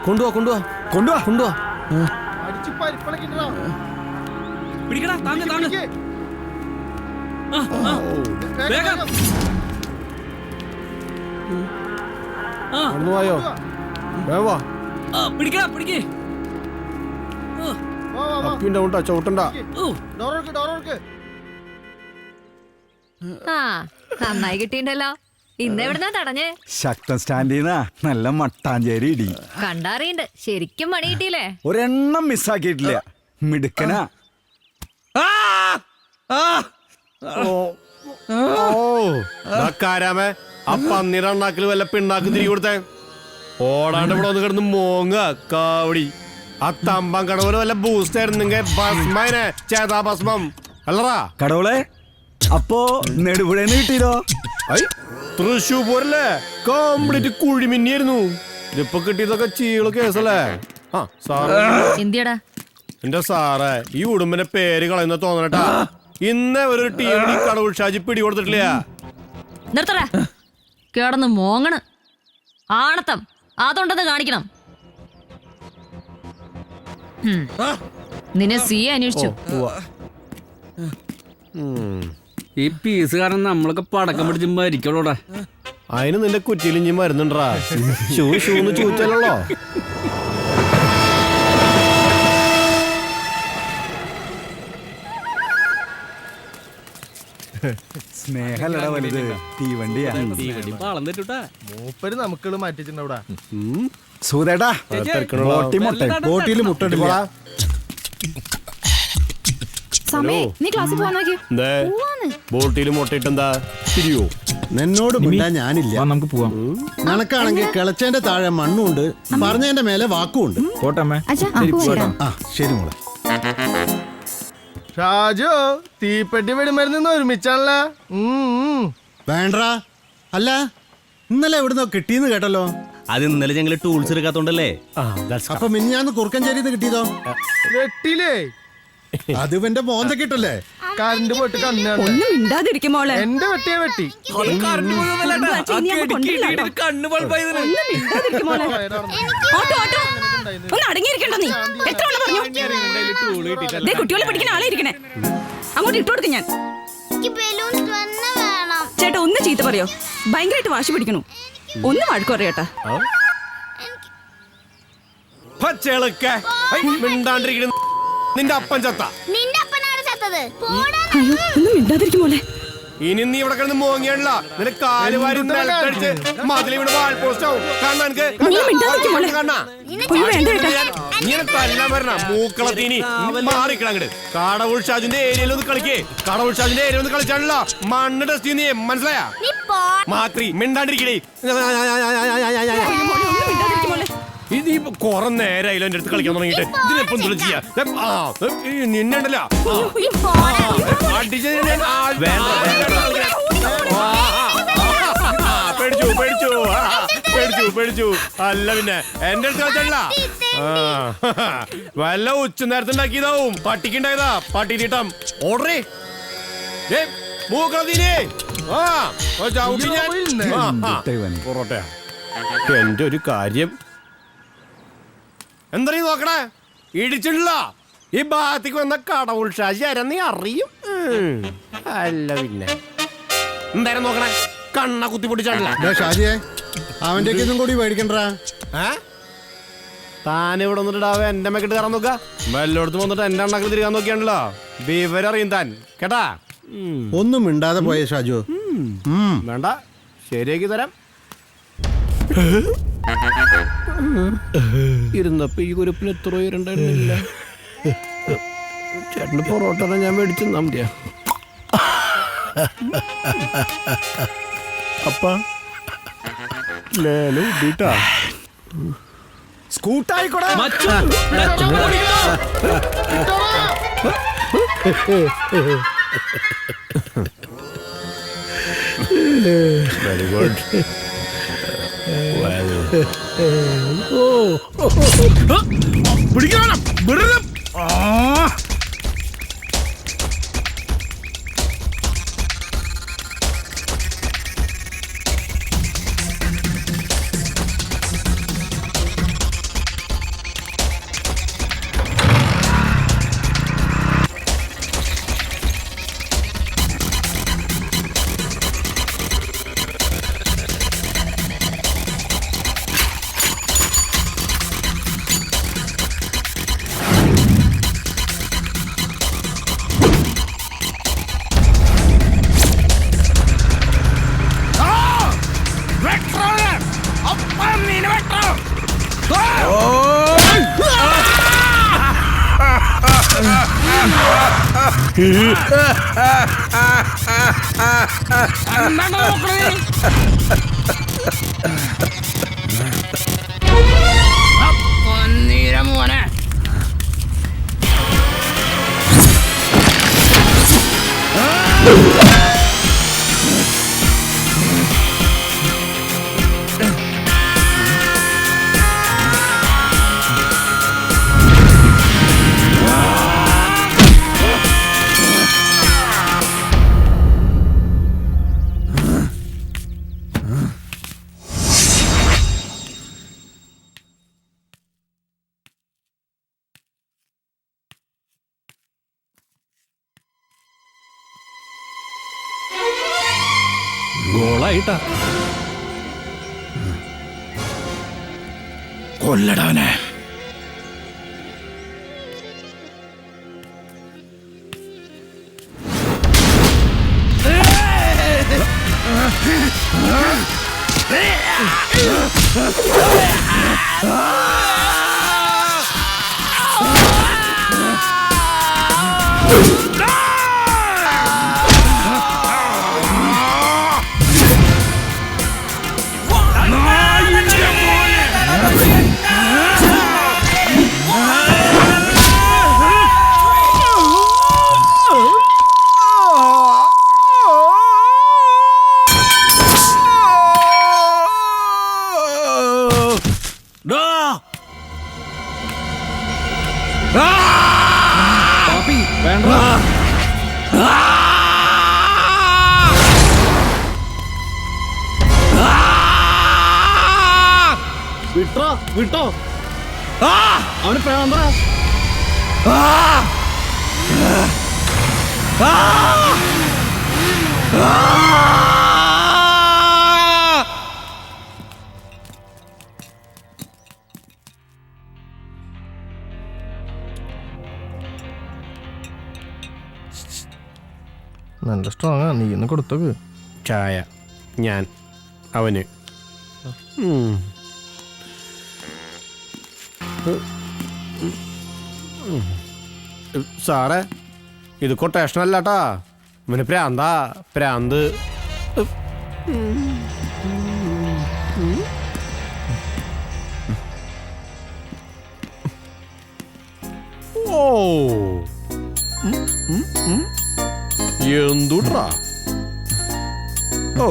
[SPEAKER 17] കൊണ്ടുവാ കൊണ്ടുവാ കൊണ്ടുവാ കൊണ്ടുവാ.
[SPEAKER 20] പിടിക്കടാ, താങ്ങ് താങ്ങ്. വേഗം
[SPEAKER 17] പോയോ വേവാ
[SPEAKER 20] പിടിക്കടാ പിടിക്കേ
[SPEAKER 17] അപ്പിന്റെ ഉണ്ടാ ചവിട്ടണ്ട
[SPEAKER 3] ആ നന്നായി കിട്ടിണ്ടല്ലോ. ഇന്ന് എവിടുന്നാ തടഞ്ഞേ?
[SPEAKER 19] ശക്തൻ സ്റ്റാൻഡീന്നാ നല്ല മട്ടാഞ്ചേരി ഇടി.
[SPEAKER 3] കണ്ടറിയണ്ട് ശരിക്കും പണി കിട്ടിയില്ലേ?
[SPEAKER 19] ഒരെണ്ണം മിസ്സാക്കിയിട്ടില്ല. മിടുക്കനാ.
[SPEAKER 17] കാരാമേ ആ പന്നീർ അണ്ണാക്കിൽ വല്ല പിണ്ണാക്ക് തിരികെ കൊടുത്തേ. ഓടാണ്ട് ഇവിടെ ഒന്ന് കിടന്ന് മോങ്ങ കാവടി. ആ തമ്പം കടവുല് വല്ല ബൂസ്റ്റ് ആയിരുന്നെങ്കിൽ ഭസ്മനെ ചേതാ ഭസ്മം അല്ലറാ
[SPEAKER 19] കടവുളെ. അപ്പോ നെടുപുഴന്ന് കിട്ടിയതോ?
[SPEAKER 17] തൃശ്ശൂർ പോരല്ലേ കംപ്ലീറ്റ് കുഴിമിന്നിയായിരുന്നു. ഇതിപ്പോ കിട്ടിയതൊക്കെ ചീള് കേസല്ലേ. ആ സാറേ
[SPEAKER 3] എന്തിയടാ
[SPEAKER 17] എന്റെ സാറേ ഈ ഉടുമ്പിന്റെ പേര് കളയുന്ന തോന്നണട്ടാ. ഇന്നേ ഒരു ടീം കടവുൾ ഷാജി പിടി കൊടുത്തിട്ടില്ല.
[SPEAKER 3] നിർത്തടാ. കിടന്ന് മോങ്ങണ്. ആണത്തം അതുണ്ടെന്ന് കാണിക്കണം. നിന്നെ സി അന്വേഷിച്ചു.
[SPEAKER 1] ഈ പീസ് കാരണം നമ്മളൊക്കെ പടക്കം പിടിച്ച് മരിക്കണോടാ.
[SPEAKER 17] അതിന് നിന്റെ കുറ്റിയിൽ ഇഞ്ചി മരുന്നുണ്ടാ. ഷൂന്ന് ചോദിച്ചാലോ.
[SPEAKER 19] സ്നേഹല്ലടാ വലുത്. തീവണ്ടിയാ.
[SPEAKER 5] മൂപ്പര് നമുക്കുള്ള മാറ്റിച്ചിട്ടുണ്ടാ.
[SPEAKER 19] സൂതേട്ടാ ബോട്ടിൽ മുട്ട
[SPEAKER 15] നീ ക്ലാസ്സിൽ പോവാൻ നോക്കി.
[SPEAKER 17] ബോട്ടിൽ മുട്ടയിട്ടെന്താ തിരിയോ?
[SPEAKER 16] നിന്നോട് മിണ്ടാൻ ഞാനില്ല.
[SPEAKER 19] നമുക്ക് പോവാം.
[SPEAKER 16] നിനക്കാണെങ്കിൽ കിളച്ചേന്റെ താഴെ മണ്ണുണ്ട്, പറഞ്ഞതിന്റെ മേലെ വാക്കുമുണ്ട്.
[SPEAKER 19] പോട്ടമ്മേ.
[SPEAKER 16] ആ ശരി മോളെ.
[SPEAKER 5] ഷാജു തീപ്പെട്ടി വെടിമരുന്ന് ഒരുമിച്ചാണല്ലോ.
[SPEAKER 16] വേണ്ടാ. അല്ല ഇന്നലെ എവിടുന്നോ കിട്ടിയെന്ന് കേട്ടല്ലോ.
[SPEAKER 13] അത് ഇന്നലെ ഞങ്ങള് ടൂൾസ് എടുക്കാത്തോണ്ടല്ലേ.
[SPEAKER 16] അപ്പൊ മിനിഞ്ഞാന്ന് കുറുക്കഞ്ചേരിന്ന് കിട്ടിയതോ?
[SPEAKER 5] വെട്ടിയില്ലേ?
[SPEAKER 16] അത് ഇവന്റെ മോന്ത കിട്ടല്ലേ?
[SPEAKER 5] കറണ്ട് പോയിട്ട് കണ്ണാണ്.
[SPEAKER 15] ഒന്നും മിണ്ടാതിരിക്കും മോളെ.
[SPEAKER 5] എന്റെ വെട്ടിയെ വെട്ടി.
[SPEAKER 20] കണ്ണു പൾപ്പായതിന്
[SPEAKER 15] ഒന്ന് അടങ്ങിയിരിക്കണ്ടോ നീ? എത്ര തവണ പറഞ്ഞു? കുട്ടികളെ പഠിക്കുന്ന ആളെ ഇരിക്കണേ. അങ്ങോട്ട് ഇട്ടു കൊടുക്കും ഞാൻ. ചേട്ടാ ഒന്ന് ചീത്ത പറയോ? ഭയങ്കരമായിട്ട് വാശി പിടിക്കണു. ഒന്ന് വഴക്ക് പറയട്ടാ.
[SPEAKER 17] നിന്റെ അപ്പൻ ചത്ത.
[SPEAKER 15] അയ്യോ ഒന്നും മിണ്ടാതിരിക്കും മോളെ.
[SPEAKER 17] ഇനി നീ ഇവിടെ കിടന്ന് മോങ്ങിയാണല്ല. നിന്റെ കാല് വാരി നിലത്തടിച്ച് മതിലിവിടെ വാൾ പോസ്റ്റ് ആവും. കാണാൻ ഇങ്ങനെ തല്ലാൻ വരണ മൂക്കളത്തീനി മാറിക്കിടങ്ങട്. കടവുൾ ഷാജുന്റെ ഏരിയയിൽ ഒന്ന് കളിക്കേ. കടവുൾ ഷാജുന്റെ ഏരിയ ഒന്ന് കളിച്ചാണല്ലോ മണ്ണ് ടെസ്റ്റ് ചെയ്യുന്നേ. മനസ്സിലായ മാത്രി മിണ്ടാണ്ടിരിക്കണേ. ഇതിപ്പോ കൊറേ നേരമായില്ലോ എന്റെ അടുത്ത് കളിക്കാൻ തുടങ്ങിയിട്ട്. ഇതിനെപ്പം തുളി ചെയ്യാ നിന്നുണ്ടല്ലോ. പേടിച്ചു പേടിച്ചു പേടിച്ചു പേടിച്ചു. അല്ല പിന്നെ എന്റെ അടുത്ത് കളിച്ചല്ല. വല്ല ഉച്ച നേരത്തുണ്ടാക്കിയതാവും. പട്ടിക്കുണ്ടായതാ. പട്ടി തീട്ടം ഓർഡറേ മൂക്കളീനെ. പൊറോട്ട എന്റെ ഒരു കാര്യം എന്താ നോക്കണേ? ഇടിച്ചിട്ടില്ല. ഈ ഭാഗത്തേക്ക് വന്ന കടവുൾ ഷാജി ആരെന്ന് അറിയും. അല്ല പിന്നെ എന്തായാലും നോക്കണേ. കണ്ണ കുത്തി പൊട്ടിച്ചാടില്ല
[SPEAKER 16] ഷാജിയെ. അവന്റെ കൂടി മേടിക്കണ്ടാ.
[SPEAKER 17] താനിവിടെ വന്നിട്ടാവ എന്റെ മെക്കിട്ട് കയറാൻ നോക്ക. വല്ലോടത്തും വന്നിട്ട് എന്റെ അണ്ണാക്കിൽ തിരികാൻ നോക്കിയാണല്ലോ. വിവരം അറിയും താൻ കേട്ടാ.
[SPEAKER 16] ഒന്നും മിണ്ടാതെ പോയ ഷാജു.
[SPEAKER 17] വേണ്ട ശരിയാക്കി തരാം. ഇരുന്നപ്പോ ഈ കുരുപ്പിൽ എത്ര ഉയരണ്ടായിരുന്നില്ല. ചേട്ടന് പൊറോട്ട ഞാൻ മേടിച്ചു തന്നാ. അപ്പ ലേട്ടാ
[SPEAKER 5] സ്കൂട്ടായിക്കോടാ.
[SPEAKER 17] Very good.
[SPEAKER 5] പിടിക്കണം.
[SPEAKER 21] മോനെ
[SPEAKER 20] ഗോളായിട്ടാ. കൊല്ലടാവനെ.
[SPEAKER 17] വിട്ടോ വിട്ടോ അവന് പ്രാന്താ.
[SPEAKER 7] നല്ല സ്ട്രോങ്ങാ, നീ ഒന്ന് കൊടുത്തോക്ക്.
[SPEAKER 17] ചായ ഞാൻ അവന്. സാറേ ഇത് കൊട്ടേഷൻ അല്ലാട്ടാ, ഇവന് പ്രാന്താ, പ്രാന്ത്. ഓ എന്തുട്രാ? ഓ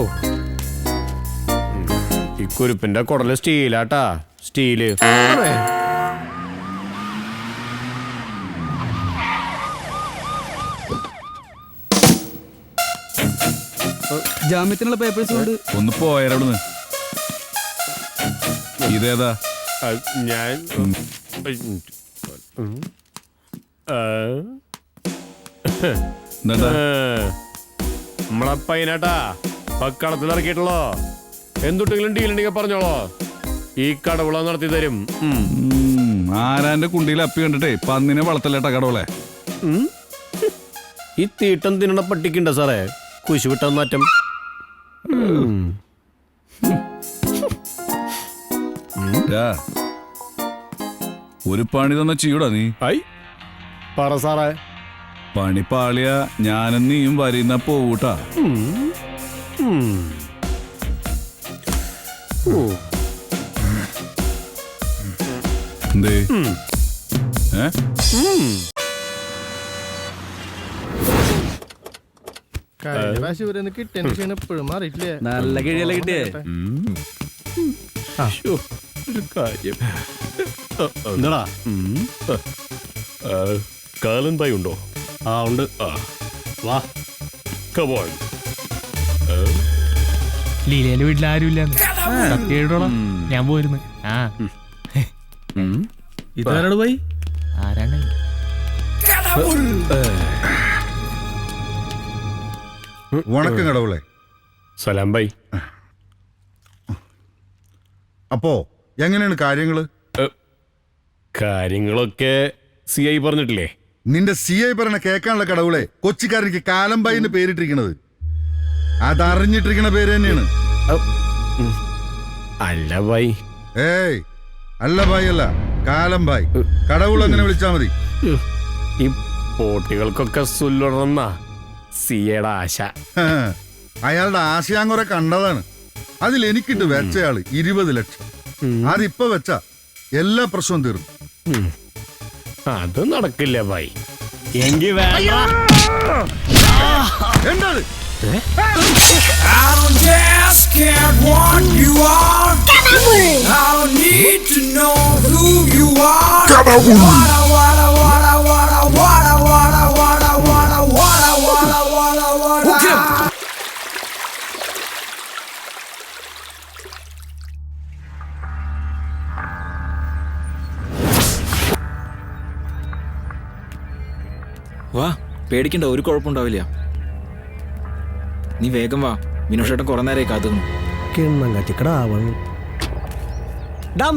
[SPEAKER 17] ഈ കുരുപ്പിന്റെ കുടല് സ്റ്റീലാട്ടാ, സ്റ്റീല്.
[SPEAKER 20] ജാമ്യത്തിനുള്ള പേപ്പേഴ്സ് കൊണ്ട്
[SPEAKER 2] ഒന്ന് പോയവിടുന്ന്. ഇതേതാ?
[SPEAKER 17] ഞാൻ നമ്മളെ പൈനാട്ടാ പക്കളത്തിൽ ഇറക്കിയിട്ടുള്ളോ. എന്തുട്ടെങ്കിലും ഡീലുണ്ടെങ്കിൽ പറഞ്ഞോളോ, ഈ കടവുള നടത്തി തരും.
[SPEAKER 2] ആരാന്റെ കുണ്ടിയിൽ അപ്പി കണ്ടിട്ടേ പന്നിനെ വളർത്തല്ലേട്ടാ കടവുളെ.
[SPEAKER 17] ഈ തീട്ടം തിന്നണ പട്ടിക്കുണ്ട സാറേ കുശി വിട്ടമാറ്റം.
[SPEAKER 2] ഒരു പണി തന്ന ചെയ്യൂടാ നീ.
[SPEAKER 17] പറ സാറേ.
[SPEAKER 2] പണി പാളിയ ഞാനും നീയും വരുന്ന പോവൂട്ടാ. എന്തേ?
[SPEAKER 20] നല്ല കിഴിയല്ലേ കിട്ടിയേ.
[SPEAKER 17] ഒരു കാര്യം എന്താടാ, കാലന്തായി ഉണ്ടോ? ആ ഉണ്ട്. വാ കമോൺ.
[SPEAKER 4] ലീലയുടെ വീട്ടിൽ ആരും ഇല്ലാന്ന് സത്യം ഞാൻ പോയിരുന്നു. ആ
[SPEAKER 20] ഇതാരോട് പോയി?
[SPEAKER 4] ആരാണ്?
[SPEAKER 22] വണക്കം കടവുളെ.
[SPEAKER 17] സലാം ബൈ.
[SPEAKER 22] അപ്പോ എങ്ങനെയാണ് കാര്യങ്ങള്?
[SPEAKER 17] കാര്യങ്ങളൊക്കെ CI പറഞ്ഞിട്ടില്ലേ?
[SPEAKER 22] നിന്റെ CI പറഞ്ഞ കേൾക്കാനുള്ള കടവുളെ കൊച്ചിക്കാരനിക്ക് കാലംബായിന്ന് പേരിട്ടിരിക്കണത്. അതറിഞ്ഞിട്ടിരിക്കണ പേര് തന്നെയാണ്.
[SPEAKER 17] അല്ല ബൈ.
[SPEAKER 22] ഏയ് അല്ല ബായ്, അല്ല കാലംബായ്. കടവുൾ അങ്ങനെ വിളിച്ചാ മതി.
[SPEAKER 17] ഈ പോട്ടികൾക്കൊക്കെ സുല്ലുടർന്ന സിയുടെ ആശ.
[SPEAKER 22] അയാളുടെ ആശ ഞാൻ കുറെ കണ്ടതാണ്. അതിൽ എനിക്കിട്ട് വെച്ചയാള് 20 ലക്ഷം. അതിപ്പോ വെച്ച എല്ലാ പ്രശ്നവും തീർന്നു.
[SPEAKER 17] അത് നടക്കില്ല ഭായി. എങ്കി
[SPEAKER 22] എന്തത്?
[SPEAKER 21] I don't just care what you are. I don't need to know who you are. Wada wada wada wada wada wada wada wada wada wada wada wada.
[SPEAKER 20] വാ, പേടിക്കണ്ട, ഒരു കുഴപ്പമുണ്ടാവില്ല. നീ വേഗം വാ, വിനോഷേട്ടൻ കുറെ നേരമായി കാത്തുന്നു.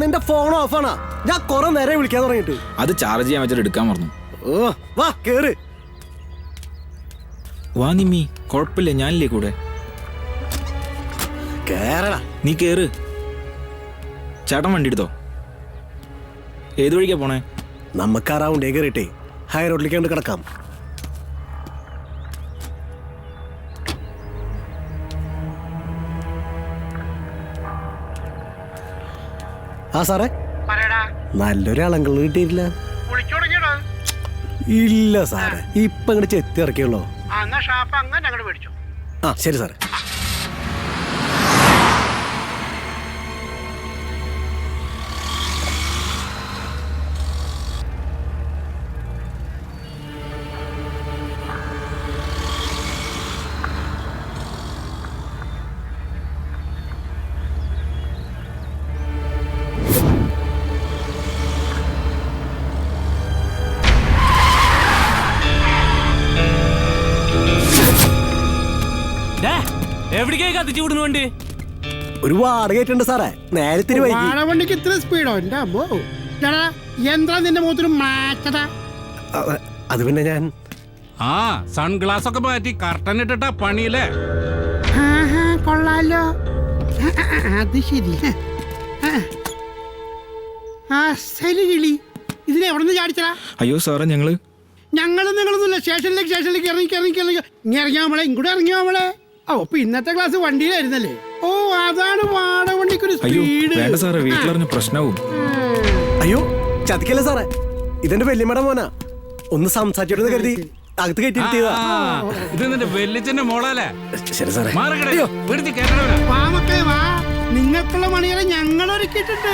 [SPEAKER 13] നിന്റെ ഫോൺ ഓഫാണാ? ഞാൻ കുറെ നേരം വിളിക്കാൻ തുടങ്ങിട്ട്.
[SPEAKER 20] അത് ചാർജ് ചെയ്യാൻ വെച്ചിട്ട് എടുക്കാൻ പറഞ്ഞു.
[SPEAKER 13] വാ കേറ്.
[SPEAKER 20] വാ നിമ്മി, കുഴപ്പമില്ല, ഞാനില്ലേ കൂടെ.
[SPEAKER 13] കേറടാ.
[SPEAKER 20] നീ കേറ്. ചേട്ടൻ വണ്ടി എടുത്തോ? ഏത് വഴിക്കാ പോണേ?
[SPEAKER 13] നമുക്ക് ആ റൗണ്ടേ കയറിയിട്ടേ ഹൈ റോഡിലേക്ക് കൊണ്ട് കിടക്കാം. ആ സാറേ, നല്ലൊരു അളങ്കൾ കിട്ടിയിട്ടില്ല. ഇല്ല സാറേ, ഇപ്പൊ ഇങ്ങോട്ട് ചെത്തി ഇറക്കിയുള്ളൂ. ആ ശരി സാറേ.
[SPEAKER 6] എവിടേക്കായി കത്തിച്ചു വിടുന്നു വണ്ടി?
[SPEAKER 13] ഒരു വാടകയായിട്ടുണ്ട് സാറേ, നേരത്തിന്
[SPEAKER 9] വണ്ടിക്ക് ഇത്ര സ്പീഡോ? എന്റെ അമ്മോ, എന്താ നിന്റെ മുഖത്തിന് മാറ്റതാ?
[SPEAKER 13] അത് പിന്നെ ഞാൻ
[SPEAKER 6] സൺഗ്ലാസ് ഒക്കെ മാറ്റി കർട്ടൻ ഇട്ടിട്ടാ പണിയില്ലേ?
[SPEAKER 9] കൊള്ളാലോ, അത് ശരി. കിളി, ഇതിനെ എവിടെ നിന്ന് ചാടിച്ചടാ?
[SPEAKER 20] അയ്യോ സാറേ,
[SPEAKER 9] നിങ്ങളൊന്നുമില്ല. സ്റ്റേഷനിലേക്ക് ഇറങ്ങിയാ നമ്മളെ ഇങ്ങോട്ട് ഇറങ്ങിയോ നമ്മളെ. ഓ, അപ്പൊ ഇന്നത്തെ ക്ലാസ് വണ്ടിയിലായിരുന്നല്ലേ? ഓ, അതാണ് വാടക വണ്ടിക്കൊരു സ്പീഡ്.
[SPEAKER 20] വേണ്ട സാറേ, വീട്ടിലറിഞ്ഞ പ്രശ്നവും.
[SPEAKER 13] അയ്യോ ചതിക്കല്ലേ സാറേ, ഇതെന്റെ വല്യമ്മയുടെ മോനാ. ഒന്ന് സംസാരിച്ചോട്ടെന്ന് കരുതി അകത്ത് കയറ്റിയിരുത്തിയതാ.
[SPEAKER 6] ഇത് നിന്റെ വെല്ലിച്ചന്റെ മോളല്ലേ?
[SPEAKER 13] ശരി സാറേ.
[SPEAKER 9] വാ മക്കളെ വാ, നിങ്ങൾക്കുള്ള മണികളെ ഞങ്ങൾ ഒരുക്കിയിട്ടുണ്ട്.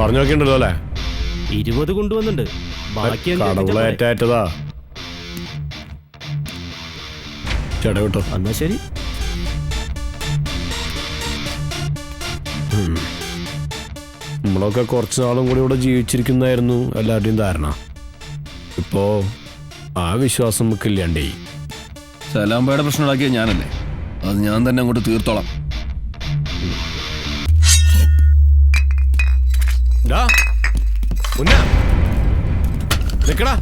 [SPEAKER 17] പറഞ്ഞു നോക്കിണ്ടല്ലോ അല്ലേ?
[SPEAKER 6] 20 കൊണ്ടുവന്നിട്ടുണ്ട്.
[SPEAKER 17] കടവുളേറ്റതാ. ചേട്ടാ കേട്ടോ,
[SPEAKER 13] എന്നാ ശരി.
[SPEAKER 17] നമ്മളൊക്കെ കുറച്ച് നാളും കൂടി ഇവിടെ ജീവിച്ചിരിക്കുന്നതായിരുന്നു എല്ലാവരുടെയും ധാരണ. ഇപ്പോ ആ വിശ്വാസം നമുക്ക് ഇല്ലാണ്ടേ.
[SPEAKER 7] സലാംബയുടെ പ്രശ്നം ഉണ്ടാക്കിയ ഞാനല്ലേ, അത് ഞാൻ തന്നെ അങ്ങോട്ട് തീർത്തോളാം.
[SPEAKER 17] നിക്കടാ.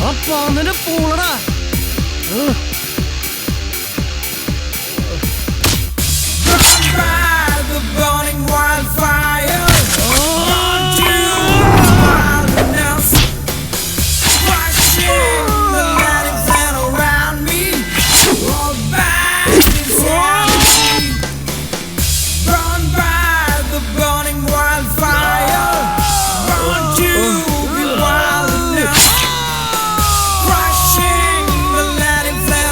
[SPEAKER 13] അപ്പൊ അങ്ങനെ പോളടാ.
[SPEAKER 21] The burning wildfire. On to wildness. Watching the lighting fan around me. All back inside me. Burned by the burning wildfire. On to the wildness. Crushing the lighting fan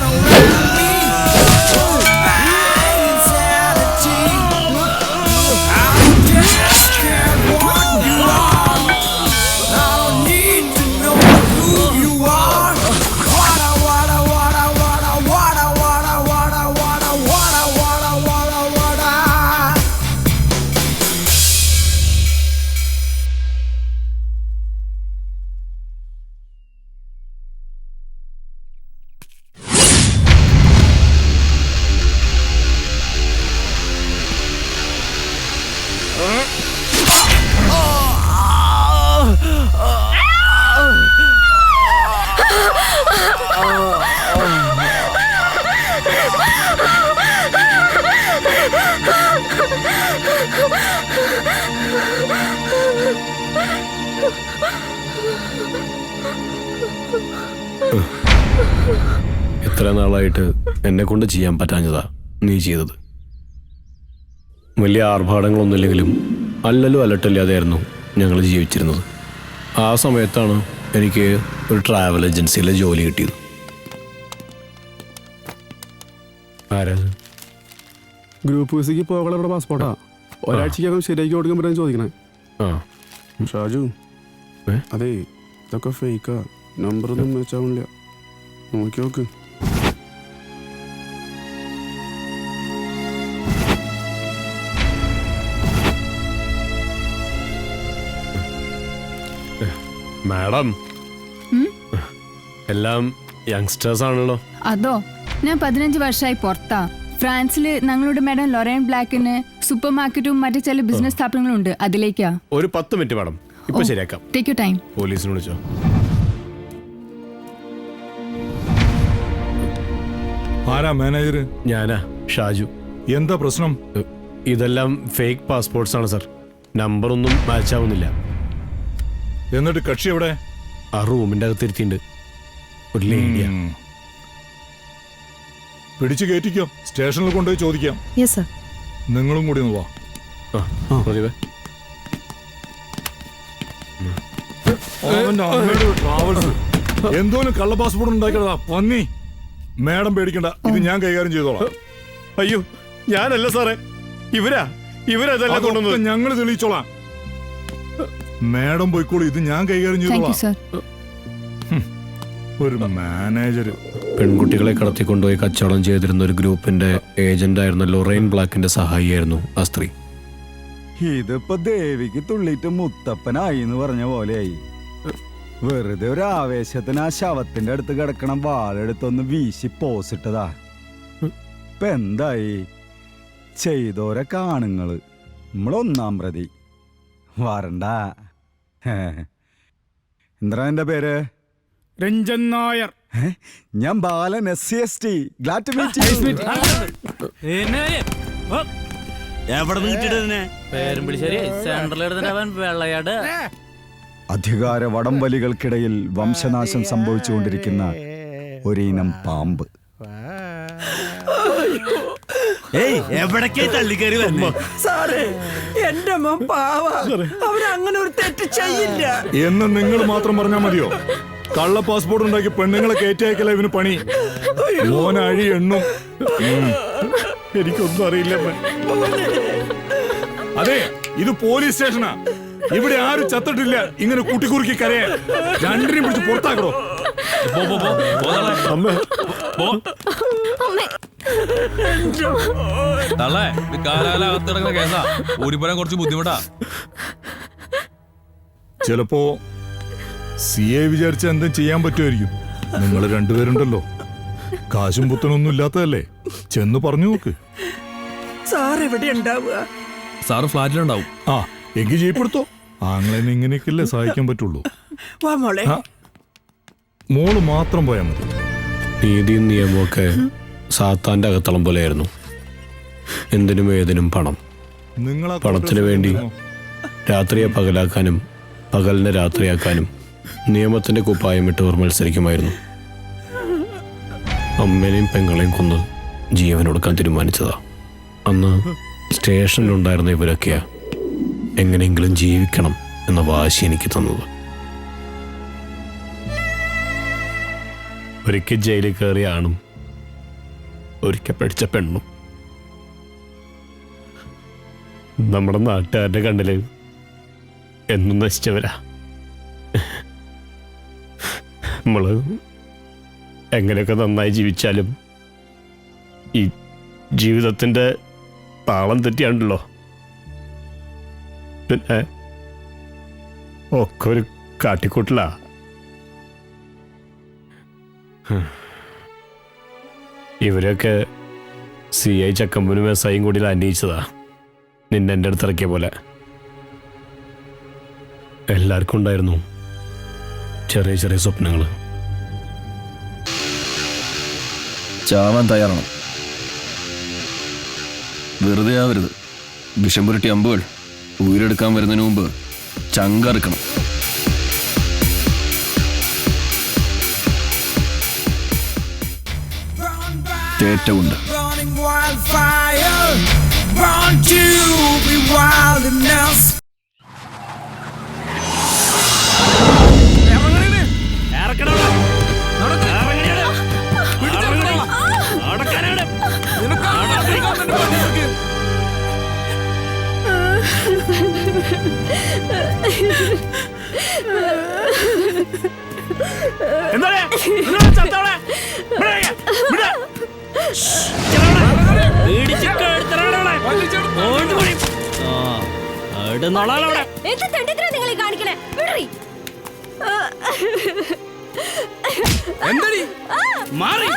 [SPEAKER 7] ഇത്ര നാളായിട്ട് എന്നെ കൊണ്ട് ചെയ്യാൻ പറ്റാഞ്ഞതാ നീ ചെയ്തത്. വലിയ ആർഭാടങ്ങളൊന്നുമില്ലെങ്കിലും അല്ലലും അലട്ടില്ലാതെയായിരുന്നു ഞങ്ങൾ ജീവിച്ചിരുന്നത്. ആ സമയത്താണ് എനിക്ക് ഒരു ട്രാവൽ ഏജൻസിയിലെ ജോലി കിട്ടിയത്. ആരാ?
[SPEAKER 11] ഗ്രൂപ്പ് വിസയ്ക്ക് പോകാനുള്ള പാസ്പോർട്ടാ. ഒരാഴ്ചക്കകം ശരിയാക്കി കൊടുക്കാൻ പറ്റാൻ ചോദിക്കണേ. ഷാജു, അതെ ഇതൊക്കെ ഫേക്കാ, നമ്പറൊന്നും വെച്ചാവില്ല, നോക്കി നോക്ക്.
[SPEAKER 17] മാഡം, എല്ലാം യങ്സ്റ്റേഴ്സ് ആണല്ലോ.
[SPEAKER 12] അതോ, ഞാൻ 15 വർഷമായി പുറത്താ. ഫ്രാൻസില് ഞങ്ങളുടെ മാഡം ലൊറൈൻ ബ്ലാക്കിന് സൂപ്പർ മാർക്കറ്റും മറ്റു ചില ബിസിനസ് സ്ഥാപനങ്ങളും ഉണ്ട്, അതിലേക്കാ.
[SPEAKER 17] ഒരു 10 മിനിറ്റ് മാഡം, ഇപ്പൊ ശരിയാക്കാം.
[SPEAKER 12] Take you time.
[SPEAKER 17] പോലീസിനെ വിളിച്ചോ.
[SPEAKER 2] ആരാ മാനേജർ?
[SPEAKER 17] ഞാനാ, ഷാജു.
[SPEAKER 2] എന്താ പ്രശ്നം?
[SPEAKER 17] ഇതെല്ലാം ഫേക്ക് പാസ്പോർട്ട്സ് ആണ് സർ. നമ്പറൊന്നും മാച്ച് ആവുന്നില്ല.
[SPEAKER 2] എന്നിട്ട് കക്ഷി എവിടെ?
[SPEAKER 17] ആ റൂമിന്റെ അകത്തിരുത്തിണ്ട്. ഒരു ലേഡിയാ.
[SPEAKER 2] പിടിച്ചു കയറ്റിക്കോ, സ്റ്റേഷനിൽ കൊണ്ടുപോയി ചോദിക്കാം. നിങ്ങളും കൂടി ഒന്ന് വാ. ട്രാവൽസ് എന്തോലും കള്ള പാസ്പോർട്ട് ഉണ്ടാക്കിയതാ പന്നി. മാഡം പേടിക്കണ്ട, ഇത് ഞാൻ കൈകാര്യം ചെയ്തോളാം.
[SPEAKER 17] അയ്യോ, ഞാനല്ല സാറേ, ഇവരതെല്ലാം കൊണ്ടുവന്നത്.
[SPEAKER 2] ഞങ്ങൾ തെളിയിച്ചോളാം. മാഡം പോയിക്കോളൂ, ഇത് ഞാൻ കൈകാര്യം ചെയ്തോളാം. ഒരു മാനേജർ.
[SPEAKER 7] പെൺകുട്ടികളെ കടത്തിക്കൊണ്ടുപോയി കച്ചവടം ചെയ്തിരുന്ന ഒരു ഗ്രൂപ്പിന്റെ ഏജന്റായിരുന്ന ലൊറൈൻ ബ്ലാക്കിന്റെ സഹായിയായിരുന്നു ആ സ്ത്രീ.
[SPEAKER 19] ഇതിപ്പോ ദേവിക്ക് തുള്ളിയിട്ട് മുത്തപ്പനായി എന്ന് പറഞ്ഞ പോലെയായി. വെറുതെ ഒരു ആവേശത്തിന് ആ ശവത്തിന്റെ അടുത്ത് കിടക്കണം വാളെടുത്തൊന്ന് വീശി പോസിട്ടതാ. ഇപ്പൊ എന്തായി? ചെയ്തോരെ കാണുങ്ങള് നമ്മളൊന്നാം പ്രതി. വരണ്ട. എന്താ എന്റെ പേര്?
[SPEAKER 11] രഞ്ജൻ നായർ.
[SPEAKER 19] ഞാൻ ബാലൻ, SC/ST. Glad to meet you. അധികാര വടംവലികൾക്കിടയിൽ വംശനാശം സംഭവിച്ചുകൊണ്ടിരിക്കുന്ന ഒരിനം പാമ്പ്.
[SPEAKER 18] സാറേ, എന്റെ മോൻ പാവാ, അവരങ്ങനെ ഒരു തെറ്റ് ചെയ്യില്ല
[SPEAKER 2] എന്ന് നിങ്ങൾ മാത്രം പറഞ്ഞാൽ മതിയോ? കള്ള പാസ്പോർട്ട് ഉണ്ടാക്കി പെണ്ണുങ്ങളെ കയറ്റി അയക്കല ഇവന് പണി. മോന അഴി എണ്ണും. എനിക്കൊന്നും അറിയില്ല. അതെ, ഇത് പോലീസ് സ്റ്റേഷനാ. ഇവിടെ ആരും ചത്തിട്ടില്ല ഇങ്ങനെ കുട്ടിക്കുറുക്കി കരയാൻ. രണ്ടിനെയും പിടിച്ച് പുറത്താക്കണോ? കുറച്ച് ബുദ്ധിമുട്ടാ. ചിലപ്പോ CA വിചാരിച്ച എന്തും ചെയ്യാൻ പറ്റുമായിരിക്കും. നിങ്ങൾ രണ്ടുപേരുണ്ടല്ലോ, കാശും പുത്തനൊന്നും ഇല്ലാത്തതല്ലേ, ചെന്ന് പറഞ്ഞു നോക്ക്.
[SPEAKER 18] സാർ എവിടെ ഉണ്ടാവുക?
[SPEAKER 2] സാറ് ഫ്ലാറ്റിലുണ്ടാവും. ആ, എങ്കിൽ ജീപ്പെടുത്തോ. ആങ്ങളെന്നെ ഇങ്ങനെയൊക്കെയല്ലേ സഹായിക്കാൻ പറ്റുള്ളൂ.
[SPEAKER 18] വാ മോളെ.
[SPEAKER 7] മോള് മാത്രം പോയാൽ മതി. നീതിയും നിയമമൊക്കെ സാത്താന്റെ അകത്തളം പോലെയായിരുന്നു. എന്തിനും ഏതിനും പണം. പണത്തിനു വേണ്ടി രാത്രിയെ പകലാക്കാനും പകലിനെ രാത്രിയാക്കാനും നിയമത്തിന്റെ കുപ്പായം ഇട്ടവർ മത്സരിക്കുമായിരുന്നു. അമ്മേനെയും പെങ്ങളെയും കൊന്ന് ജീവനൊടുക്കാൻ തീരുമാനിച്ചതാ. അന്ന് സ്റ്റേഷനിലുണ്ടായിരുന്ന ഇവരൊക്കെയാ എങ്ങനെയെങ്കിലും ജീവിക്കണം എന്ന വാശി എനിക്ക് തന്നത്. ഒരിക്കൽ ജയിലിൽ കയറിയ ആണും ഒരിക്കൽ പഠിച്ച പെണ്ണും നമ്മുടെ നാട്ടുകാരുടെ കണ്ണില് എന്നും നശിച്ചവരാ. നമ്മള് എങ്ങനെയൊക്കെ നന്നായി ജീവിച്ചാലും ഈ ജീവിതത്തിന്റെ താളം തെറ്റിയാണ്ടല്ലോ, പിന്നെ ഒക്കെ ഒരു കാട്ടിക്കൂട്ടിലാ. ഇവരൊക്കെ CI ചക്കമ്പനും SIയും കൂടി അന്വേഷിച്ചതാ, നിന്നെ എൻ്റെ അടുത്ത് ഇറക്കിയ പോലെ. എല്ലാവർക്കും ഉണ്ടായിരുന്നു ചെറിയ ചെറിയ സ്വപ്നങ്ങൾ.
[SPEAKER 23] ചാവാൻ തയ്യാറാണ്. വെറുതെ ആവരുത്. വിഷം പുരട്ടി അമ്പുകൾ ഉയരെടുക്കാൻ വരുന്നതിന് മുമ്പ് ചങ്കറുക്കണം. തേറ്റമുണ്ട്.
[SPEAKER 21] Running wildfire, born to be wilderness.
[SPEAKER 3] നിങ്ങൾ കാണിക്കണേ
[SPEAKER 1] എന്തടി മാറി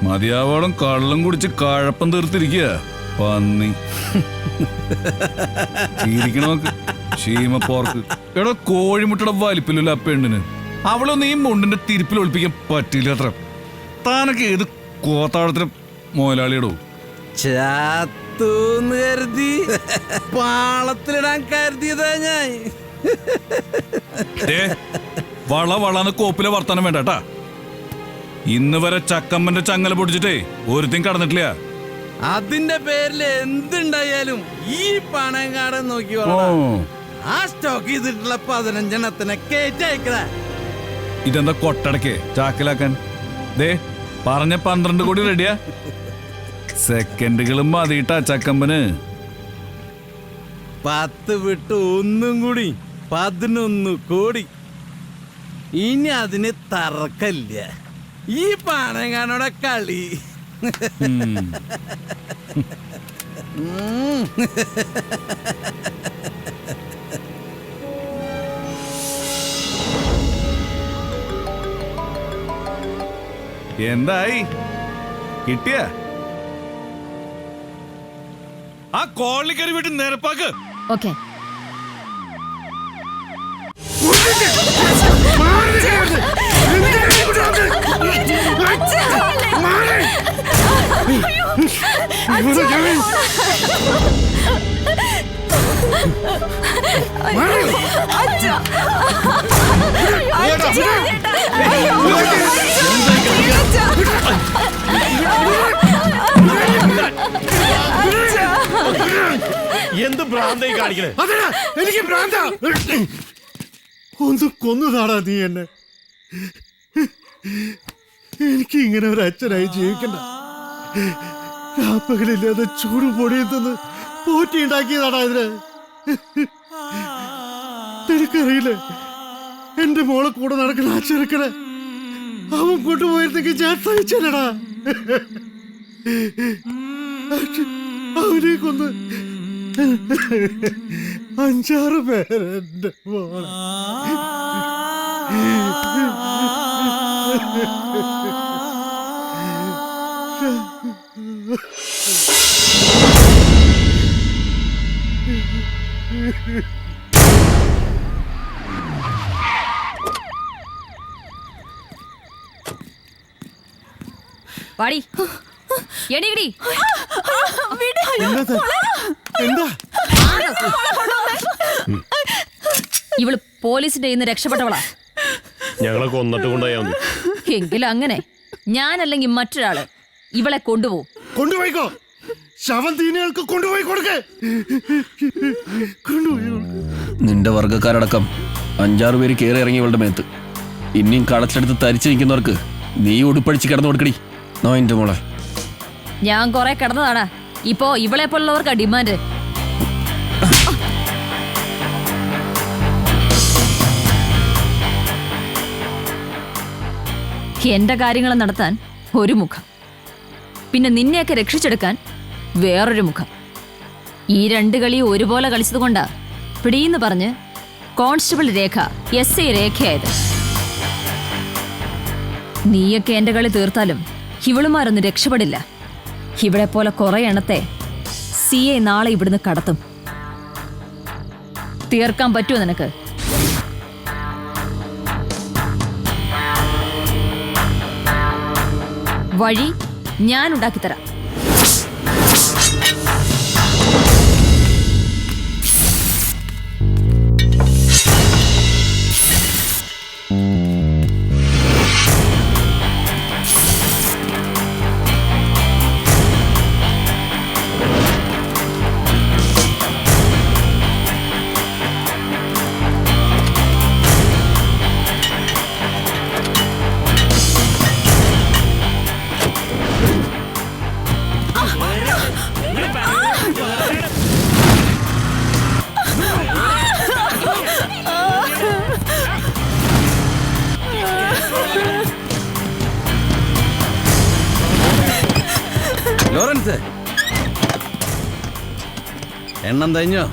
[SPEAKER 2] മതിയാവോളം കള്ളം കുടിച്ച് കഴപ്പം തീർത്തിരിക്കുക പന്നി. ചിരിക്കണോക്ക് ക്ഷീമപ്പോർക്ക്. എടാ കോഴിമുട്ടയുടെ വലിപ്പിലുള്ള ആ പെണ്ണിന് അവളൊന്നും ഈ മുണ്ടിന്റെ തിരിപ്പിൽ ഒളിപ്പിക്കാൻ പറ്റില്ല അത്ര. താനൊക്കെ ഏത് കോത്താഴത്തിന് മുതലാളിയിടോ?
[SPEAKER 6] ചാത്തൂന്ന് കരുതി പാളത്തിലിടാൻ കരുതിയതാ ഞാൻ.
[SPEAKER 2] വളന്ന് കോപ്പിലെ വർത്താനം വേണ്ടട്ടാ. ഇന്ന് വരെ ചക്കമ്മന്റെ ചങ്ങല പൊടിച്ചിട്ടേ ഒരുത്തും കടന്നിട്ടില്ല.
[SPEAKER 6] അതിന്റെ പേരിൽ എന്തുണ്ടായാലും ഈ പണങ്കാടൻ നോക്കി ആ സ്റ്റോക്ക് ചെയ്തിട്ടുള്ള 15 കേറ്റയക്കട.
[SPEAKER 2] ഇതെന്താ കൊട്ടടക്കേ ചാക്കിലാക്കാൻ? ദേ പറഞ്ഞ 12 കോടി റെഡിയാ. സെക്കൻഡുകളും മതിയിട്ടാ ചക്കമ്പന്.
[SPEAKER 6] 10 വിട്ട് 1 കൂടി 11 കോടി. ഇനി അതിന് തർക്കല്ല. ഈ പണങ്ങാനോടെ കളി.
[SPEAKER 2] എന്തായി കിട്ടിയ? ആ കോളിക്കറി വീട്ടിൽ നിരപ്പാക്ക്.
[SPEAKER 3] ഓക്കെ.
[SPEAKER 17] എന്ത് ഭ്രാന്തായി കാണിക്കണേ?
[SPEAKER 9] എനിക്ക് ഭ്രാന്ത.
[SPEAKER 17] ഒന്ന് കൊന്നതാടാ നീ എന്നെ. എനിക്ക് ഇങ്ങനെ ഒരു അച്ഛനായി ജീവിക്കണ്ട. രാപ്പകലില്ലാതെ ചൂട് പൊടിയിൽ നിന്ന് പോറ്റി ഉണ്ടാക്കിയതാടാ ഇതിന്. നിനക്കറിയില്ലേ എന്റെ മോളെ കൂടെ നടക്കണ ആ ചെറുക്കനെ അവൻ കൊണ്ടുപോയിരുന്നെങ്കിൽ ഞാൻ സഹിച്ചല്ലടാ. അവനെ കൊന്ന് 5-6 പേരെന്റെ മോളെ.
[SPEAKER 3] പാടി എണീടി. ഇവള് പോലീസിന്റെ ഇന്ന് രക്ഷപ്പെട്ടവളാ.
[SPEAKER 17] ഞങ്ങളെ കൊന്നിട്ട് കൊണ്ടുപോയാ മതി.
[SPEAKER 3] എങ്കിലും അങ്ങനെ ഞാനല്ലെങ്കിൽ മറ്റൊരാള് ഇവളെ കൊണ്ടുപോകും.
[SPEAKER 17] കൊണ്ടുപോയിക്കോ, ശവം തീനികൾക്ക് കൊണ്ടുപോയി കൊടുക്കേ.
[SPEAKER 7] നിന്റെ വർഗ്ഗക്കാരടക്കം 5-6 പേര് കയറി ഇറങ്ങി ഇവളുടെ മേത്ത്. ഇനിയും കളച്ചെടുത്ത് തരിച്ചു നിൽക്കുന്നവർക്ക് നീ ഉടുപ്പഴിച്ച് കിടന്നു കൊടുക്കടി. നോയിന്റെ മോളെ,
[SPEAKER 3] ഞാൻ കൊറേ കിടന്നതാടാ. ഇപ്പോ ഇവളെ പോലുള്ളവർക്കാ ഡിമാൻഡ്. എന്റെ കാര്യങ്ങൾ നടത്താൻ ഒരു മുഖം, പിന്നെ നിന്നെയൊക്കെ രക്ഷിച്ചെടുക്കാൻ വേറൊരു മുഖം. ഈ 2 കളി ഒരുപോലെ കളിച്ചതുകൊണ്ടാ പിടിയെന്ന് പറഞ്ഞ് കോൺസ്റ്റബിൾ രേഖ SI രേഖയായത്. നീയൊക്കെ എന്റെ കളി തീർത്താലും ഇവളുമാരൊന്നും രക്ഷപ്പെടില്ല. ഇവിടെ പോലെ കുറെ എണ്ണത്തെ CA നാളെ ഇവിടുന്ന് കടത്തും. തീർക്കാൻ പറ്റുമോ നിനക്ക്? വഴി ഞാൻ ഉണ്ടാക്കിത്തരാം.
[SPEAKER 1] ലോറൻസ്, എണ്ണം തയ്ഞ്ഞോ?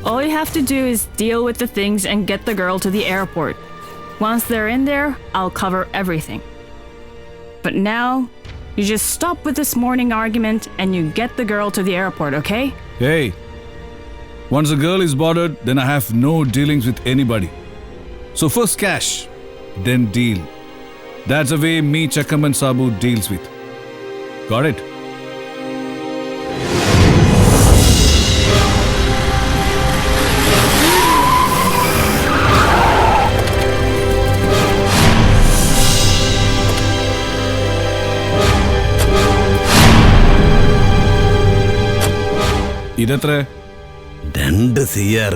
[SPEAKER 8] All you have to do is deal with the things and get the girl to the airport. Once they're in there, I'll cover everything. But now, you just stop with this morning argument and you get the girl to the airport, okay?
[SPEAKER 2] Hey, once a girl is boarded, then I have no dealings with anybody. So first cash, then deal. That's the way me, Chakam and Sabu deals with. Got it? ഇതെത്ര?
[SPEAKER 17] 2 CR.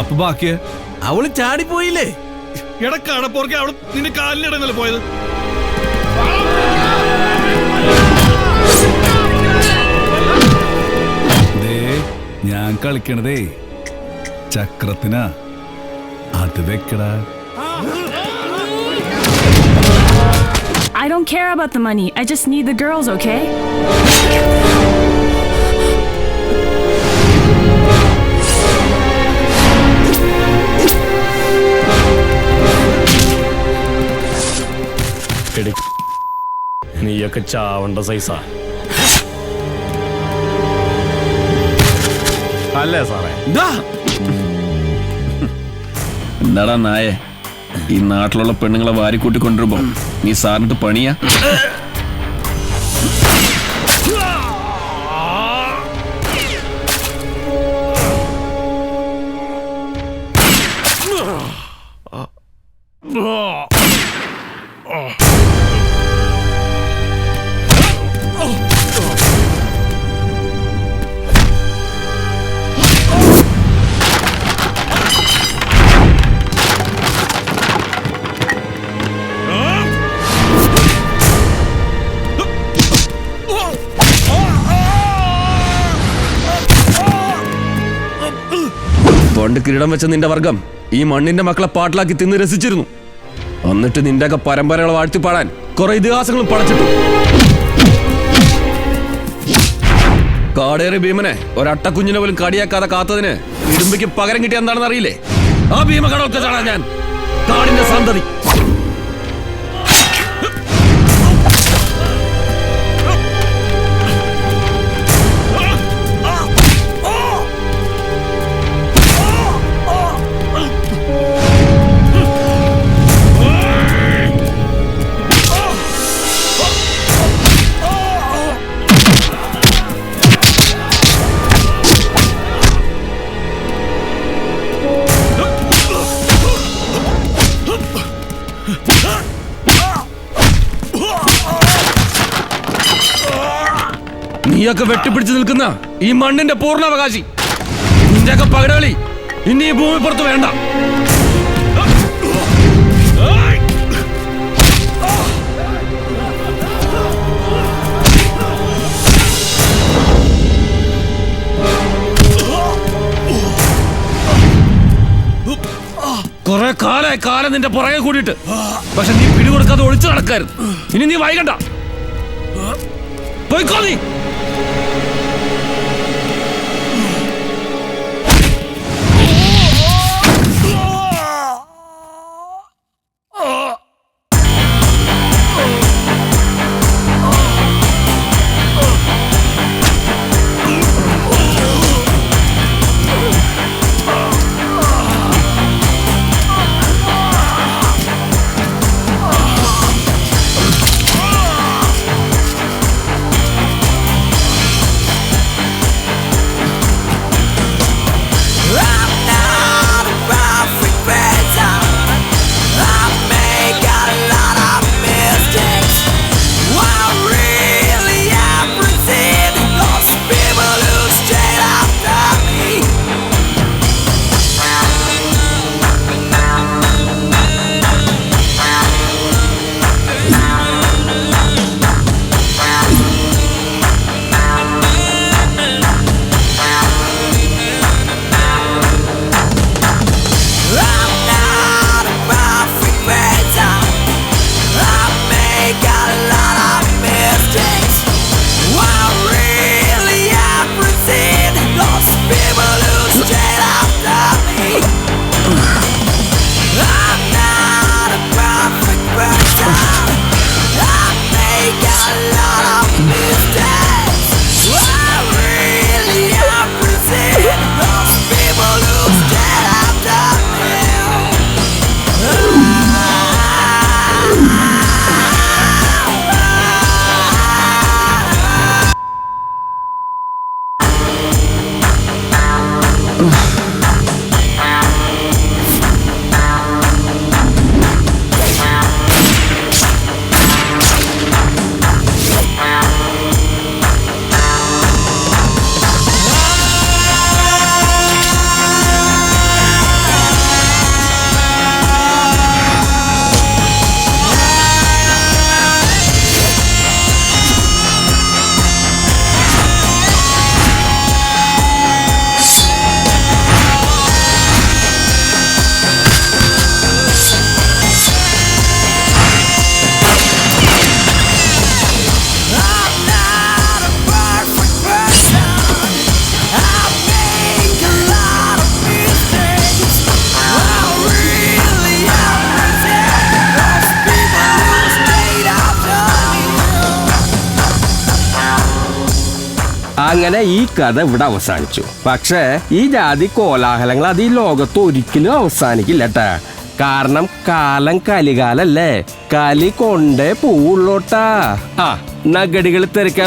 [SPEAKER 2] അപ്പൊ ബാക്കിയ
[SPEAKER 17] അവള് ചാടിപ്പോയില്ലേ?
[SPEAKER 2] ഇടക്കാടപ്പോർക്കെ അവള് നിന്റെ കാലിലിടന്നല്ലേ പോയത്? ഞാൻ കളിക്കണതേ ചക്രത്തിനാ. അത് വെക്കടാ.
[SPEAKER 8] I don't care about the money. I just need the girls, okay?
[SPEAKER 17] നീയൊക്കെ ചാവണ്ട സൈസാ അല്ലേ സാറേ?
[SPEAKER 7] എന്താടാ നായെ, ഈ നാട്ടിലുള്ള പെണ്ണുങ്ങളെ വാരിക്കൂട്ടിക്കൊണ്ടിരുമ്പോ നീ സാറിനിട്ട് പണിയാ? പണ്ട് കിരീടം വെച്ച നിന്റെ വർഗം ഈ മണ്ണിന്റെ മക്കളെ പാട്ടിലാക്കി തിന്ന് രസിച്ചിരുന്നു. എന്നിട്ട് നിന്റെയൊക്കെ പരമ്പരകളെ വാഴ്ത്തിപ്പാടാൻ കുറെ ഇതിഹാസങ്ങളും പടച്ചിട്ടു. കാടേറി ഭീമനെ ഒരട്ടക്കുഞ്ഞിനെ പോലും കടിയാക്കാതെ കാത്തതിന് ഇടുമ്പിക്ക് പകരം കിട്ടിയ എന്താണെന്ന് അറിയില്ലേ? ആ ഭീമകടമൊക്കെ കാണാൻ ഞാൻ കാടിന്റെ സന്തതി. നീയൊക്കെ വെട്ടിപ്പിടിച്ച് നിൽക്കുന്ന ഈ മണ്ണിന്റെ പൂർണ്ണാവകാശി. നിന്റെയൊക്കെ പകടകളി ഇനി ഈ ഭൂമി പുറത്ത് വേണ്ട. കുറെ കാലം നിന്റെ പുറകെ കൂടിയിട്ട്, പക്ഷെ നീ പിടികൊടുക്കാതെ ഒളിച്ചു നടക്കായിരുന്നു. ഇനി നീ വൈകണ്ട, പോയിക്കോ നീ.
[SPEAKER 1] അങ്ങനെ ഈ കഥ ഇവിടെ അവസാനിച്ചു. പക്ഷേ ഈ ജാതി കോലാഹലങ്ങൾ അത് ഈ ലോകത്ത് ഒരിക്കലും അവസാനിക്കില്ലട്ടാ. കാരണം കാലം കലികാലല്ലേ, കലി കൊണ്ടേ പോവുള്ളൂട്ടാ. നഗടികൾ തിരക്കാൻ